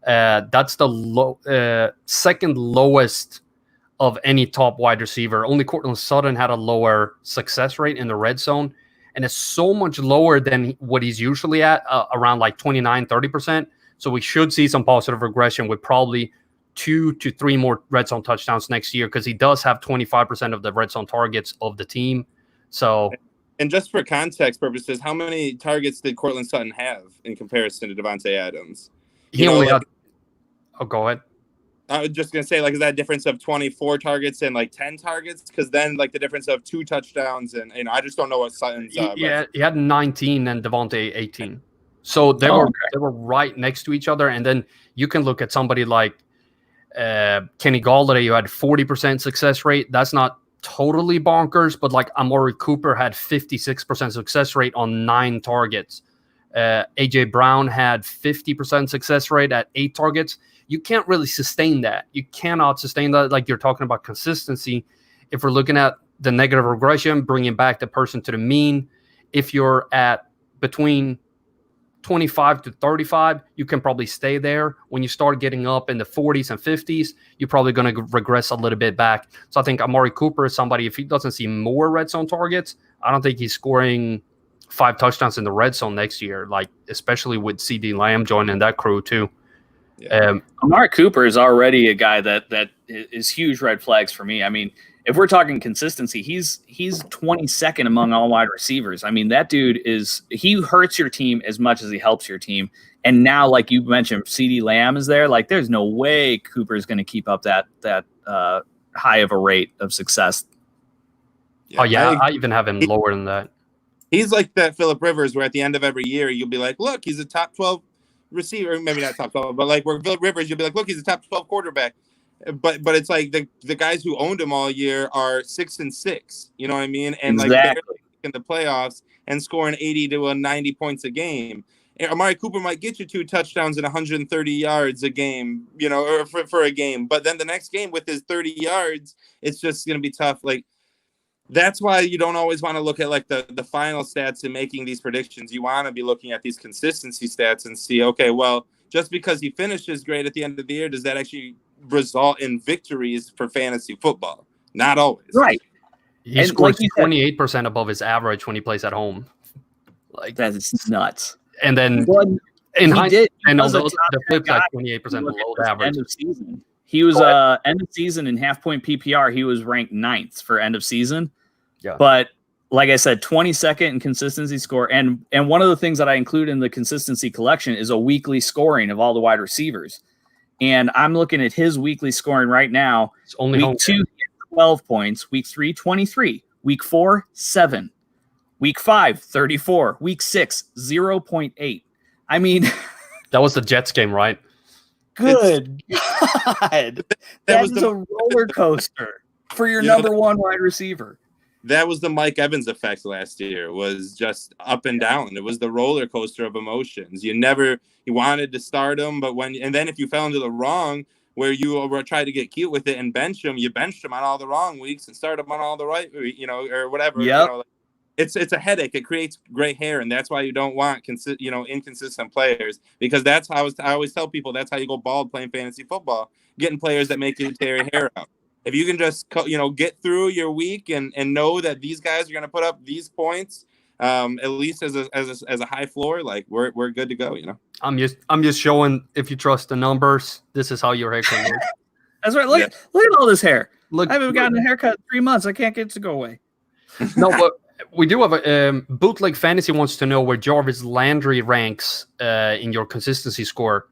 That's the second lowest of any top wide receiver. Only Cortland Sutton had a lower success rate in the red zone, and it's so much lower than what he's usually at, around 29-30%. So we should see some positive regression with probably 2 to 3 more red zone touchdowns next year, because he does have 25% of the red zone targets of the team. So, and just for context purposes, how many targets did Cortland Sutton have in comparison to Davante Adams? He only had. Oh, go ahead. I was just going to say, is that a difference of 24 targets and 10 targets? Because then the difference of 2 touchdowns and I just don't know what Sutton's. He had 19 and Davante 18. So they were right next to each other. And then you can look at somebody like Kenny Galladay, who had 40% success rate. That's not totally bonkers, but Amari Cooper had 56% success rate on 9 targets. AJ Brown had 50% success rate at 8 targets. You can't really sustain that. You cannot sustain that. Like, you're talking about consistency. If we're looking at the negative regression, bringing back the person to the mean, if you're at between 25 to 35, you can probably stay there. When you start getting up in the 40s and 50s, you're probably going to regress a little bit back. So I think Amari Cooper is somebody, if he doesn't see more red zone targets, I don't think he's scoring 5 touchdowns in the red zone next year, especially with CD Lamb joining that crew too. Yeah. Amari Cooper is already a guy that is huge red flags for me. If we're talking consistency, he's 22nd among all wide receivers. That dude he hurts your team as much as he helps your team. And now, like you mentioned, CD Lamb is there. There's no way Cooper is going to keep up that high of a rate of success. Yeah, I even have him lower than that. He's like that Phillip Rivers, where at the end of every year you'll be like, look, he's a top 12 receiver, maybe not top 12, but where Phillip Rivers, you'll be like, look, he's a top 12 quarterback. But it's the guys who owned him all year are 6-6, you know what I mean? And exactly. in the playoffs and scoring 80 to 90 points a game. Amari Cooper might get you 2 touchdowns and 130 yards a game, or for a game. But then the next game with his 30 yards, it's just going to be tough. Like, that's why you don't always want to look at like the final stats in making these predictions. You want to be looking at these consistency stats and see, okay, well, just because he finishes great at the end of the year, does that actually result in victories for fantasy football? Not always. Right. He scores 28% above his average when he plays at home. Like, that is nuts. And then in hindsight, and on the flip side, 28% below the average. End of season. He was end of season in half point PPR. He was ranked 9th for end of season. Yeah. But like I said, 22nd in consistency score. And one of the things that I include in the consistency collection is a weekly scoring of all the wide receivers. And I'm looking at his weekly scoring right now. It's only week 2, 12 points. Week 3, 23. Week 4, 7. Week 5, 34. Week 6, 0.8. I mean, that was the Jets game, right? Good God. That was a roller coaster for your number one wide receiver. That was the Mike Evans effect last year, was just up and down. It was the roller coaster of emotions. You wanted to start him, but then if you fell into the wrong, where you tried to get cute with it and bench him, you benched him on all the wrong weeks and start him on all the right, or whatever. Yep. It's a headache. It creates gray hair, and that's why you don't want inconsistent players, because that's how I always tell people that's how you go bald playing fantasy football, getting players that make you tear your hair out. If you can just get through your week and know that these guys are going to put up these points, at least as a high floor, like we're good to go. I'm just showing, if you trust the numbers, this is how your hair can look. That's right. Look at all this hair. I haven't gotten a haircut in 3 months. I can't get it to go away. No, but we do have a Bootleg Fantasy wants to know where Jarvis Landry ranks in your consistency score.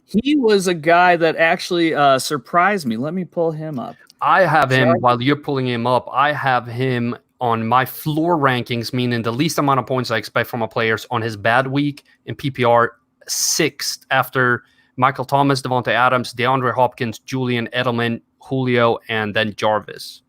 He was a guy that actually surprised me. Let me pull him up. I have him, while you're pulling him up, I have him on my floor rankings, meaning the least amount of points I expect from my players on his bad week in PPR, 6th after Michael Thomas, Devontae Adams, DeAndre Hopkins, Julian Edelman, Julio, and then Jarvis.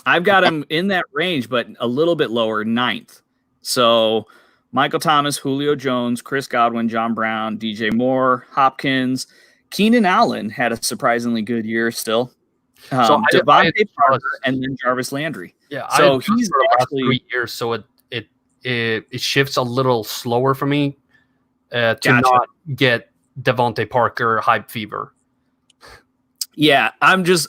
I've got him in that range, but a little bit lower, 9th. So Michael Thomas, Julio Jones, Chris Godwin, John Brown, DJ Moore, Hopkins. Keenan Allen had a surprisingly good year still. So Devontae Parker and then Jarvis Landry. Yeah, so he's for the actually 3 years, so it shifts a little slower for me to not get Devontae Parker hype fever. Yeah,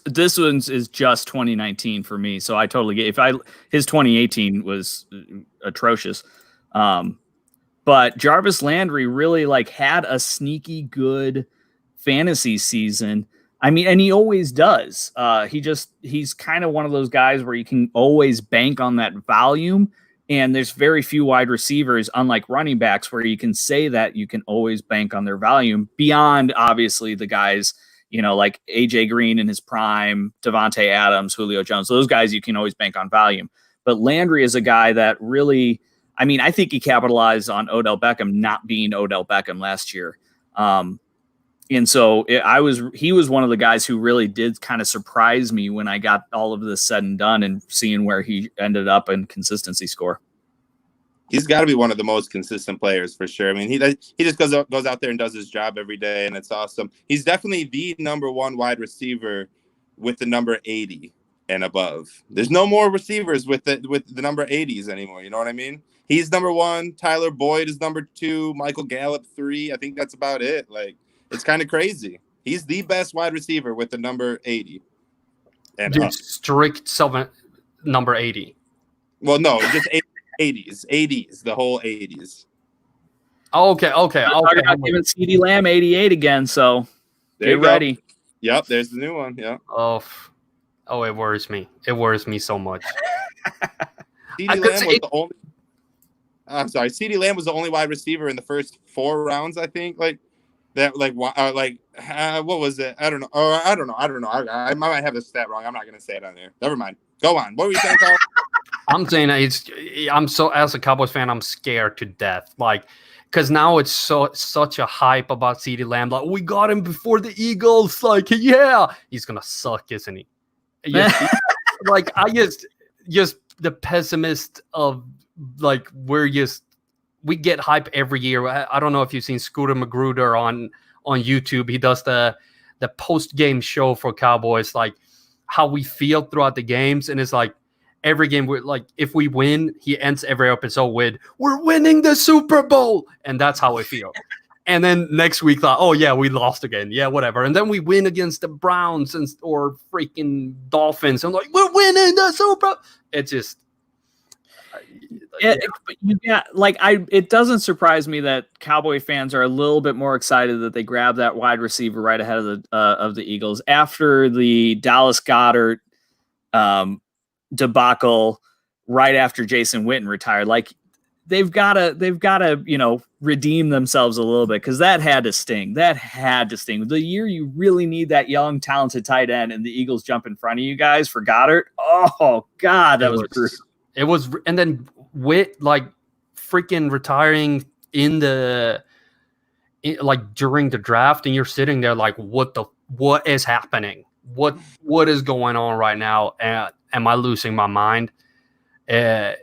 this one is just 2019 for me, so I totally get his 2018 was atrocious. But Jarvis Landry really had a sneaky good fantasy season. I mean, and he always does. He's kind of one of those guys where you can always bank on that volume. And there's very few wide receivers, unlike running backs, where you can say that you can always bank on their volume beyond, obviously, the guys, like AJ Green in his prime, Devontae Adams, Julio Jones. Those guys you can always bank on volume. But Landry is a guy that really, I think he capitalized on Odell Beckham not being Odell Beckham last year. And so he was one of the guys who really did kind of surprise me when I got all of this said and done and seeing where he ended up in consistency score. He's got to be one of the most consistent players for sure. I mean, he just goes out there and does his job every day, and it's awesome. He's definitely the number one wide receiver with the number 80 and above. There's no more receivers with the number 80s anymore. You know what I mean? He's number 1. Tyler Boyd is number 2. Michael Gallup 3. I think that's about it. It's kind of crazy. He's the best wide receiver with the number 80. And strict number 80. Well, no, just 80s, the whole 80s. Okay. I'm giving CeeDee Lamb 88 again, so get ready. Yep, there's the new one. Yeah. Oh, it worries me. It worries me so much. CeeDee Lamb was the only wide receiver in the first 4 rounds, I think. What was it? I don't know. I might have the stat wrong. I'm not going to say it on there. Never mind. Go on. What were you saying, Carl? I'm saying as a Cowboys fan, I'm scared to death. Because now it's such a hype about CeeDee Lamb. We got him before the Eagles. Yeah, he's going to suck, isn't he? I just the pessimist of we're just we get hype every year. I don't know if you've seen Scooter Magruder on YouTube. He does the post game show for Cowboys, like how we feel throughout the games, and it's like every game, like if we win, he ends every episode with "We're winning the Super Bowl," and that's how I feel. And then next week, like, oh yeah, we lost again. Yeah, whatever. And then we win against the Browns or freaking Dolphins. I'm like, we're winning the Super Bowl. It's just, it doesn't surprise me that Cowboy fans are a little bit more excited that they grabbed that wide receiver right ahead of the Eagles after the Dallas Goedert debacle, right after Jason Witten retired. Like, they've got to redeem themselves a little bit, because that had to sting. The year you really need that young, talented tight end, and the Eagles jump in front of you guys for Goddard. Oh God, that was brutal. It was, and then with like freaking retiring during the draft, and you're sitting there like, what is happening? What is going on right now? Am I losing my mind? And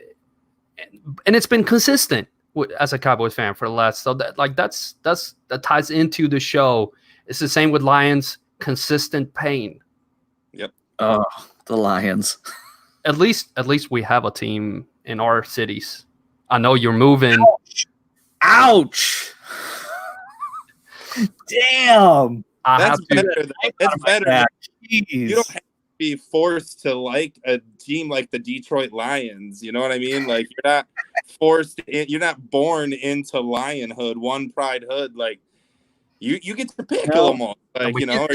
it's been consistent as a Cowboys fan for the last, so that ties into the show. It's the same with Lions, consistent pain. Yep. Oh, the Lions. At least we have a team in our cities. I know you're moving. Ouch. Damn. That's better. That's better. You don't have to be forced to like a team like the Detroit Lions. You know what I mean? Like, you're not forced in, you're not born into lionhood, one pride hood. Like, you get to pick them all. Like, you know,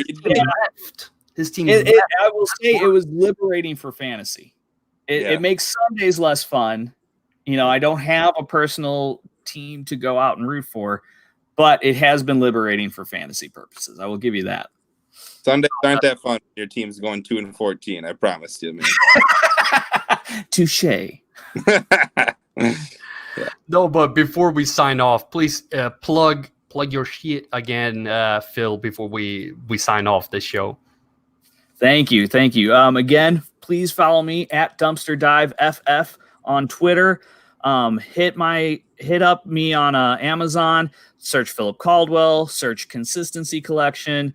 his team. I will say it was liberating for fantasy. It makes Sundays less fun. I don't have a personal team to go out and root for, but it has been liberating for fantasy purposes. I will give you that. Sundays aren't that fun. Your team's going 2-14. I promise you, man. Touche. No, but before we sign off, please plug your shit again, Phil, before we sign off this show. Thank you. Again, please follow me at Dumpster Dive FF on Twitter. Hit up me on Amazon. Search Phillip Caldwell. Search Consistency Collection.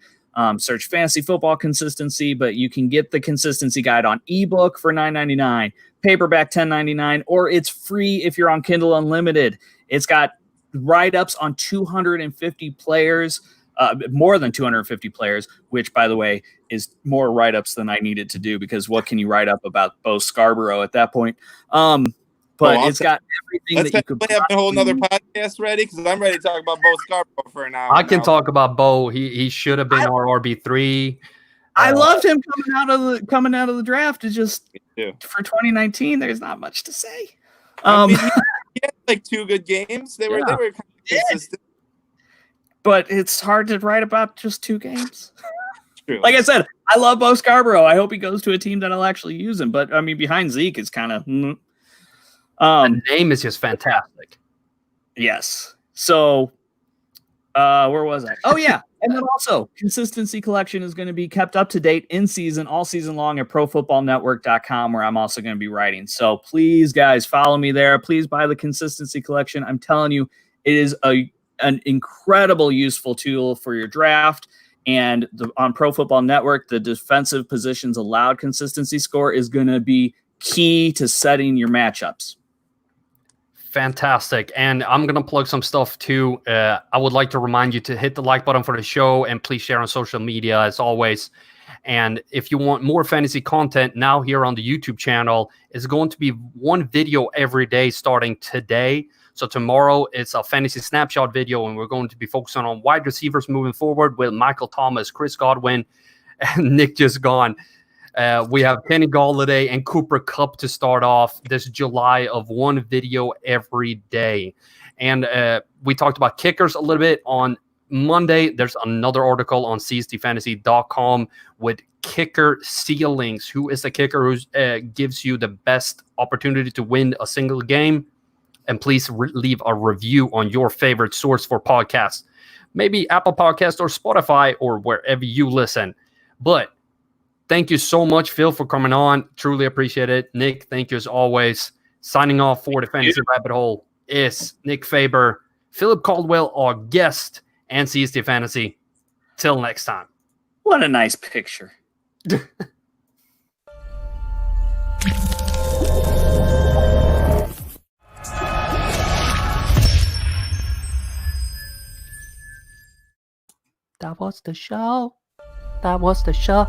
Search Fantasy Football Consistency. But you can get the Consistency Guide on ebook for $9.99, paperback $10.99, or it's free if you're on Kindle Unlimited. It's got write-ups on 250 players. More than 250 players, which, by the way, is more write-ups than I needed to do, because what can you write up about Bo Scarborough at that point? But it's got everything that you could have a whole nother podcast ready, because I'm ready to talk about Bo Scarborough for an hour. I can talk about Bo. He should have been our RB3. I loved him coming out of the draft. It's just for 2019, there's not much to say. He had like 2 good games. They were kind of consistent. But it's hard to write about just 2 games. True. Like I said, I love Bo Scarborough. I hope he goes to a team that'll actually use him. But I mean, behind Zeke, it's kind of. The name is just fantastic. Yes. So, where was I? Oh yeah, and then also, Consistency Collection is going to be kept up to date in season, all season long at ProFootballNetwork.com, where I'm also going to be writing. So please, guys, follow me there. Please buy the Consistency Collection. I'm telling you, it is an incredible useful tool for your draft. And on Pro Football Network, the defensive positions allowed consistency score is going to be key to setting your matchups. Fantastic. And I'm going to plug some stuff too. I would like to remind you to hit the like button for the show, and please share on social media as always. And if you want more fantasy content now here on the YouTube channel, it's going to be 1 video every day starting today. So tomorrow it's a fantasy snapshot video, and we're going to be focusing on wide receivers moving forward with Michael Thomas, Chris Godwin, and Nick just gone. We have Kenny Galladay and Cooper Kupp to start off this July of 1 video every day. And we talked about kickers a little bit on Monday. There's another article on CSTFantasy.com with kicker ceilings. Who is the kicker who gives you the best opportunity to win a single game? And please leave a review on your favorite source for podcasts. Maybe Apple Podcast or Spotify or wherever you listen. But thank you so much, Phil, for coming on. Truly appreciate it. Nick, thank you as always. Signing off for the Fantasy Rabbit Hole. is Nick Faber, Phillip Caldwell, our guest, and CST Fantasy. Till next time. What a nice picture. That was the show. That was the show.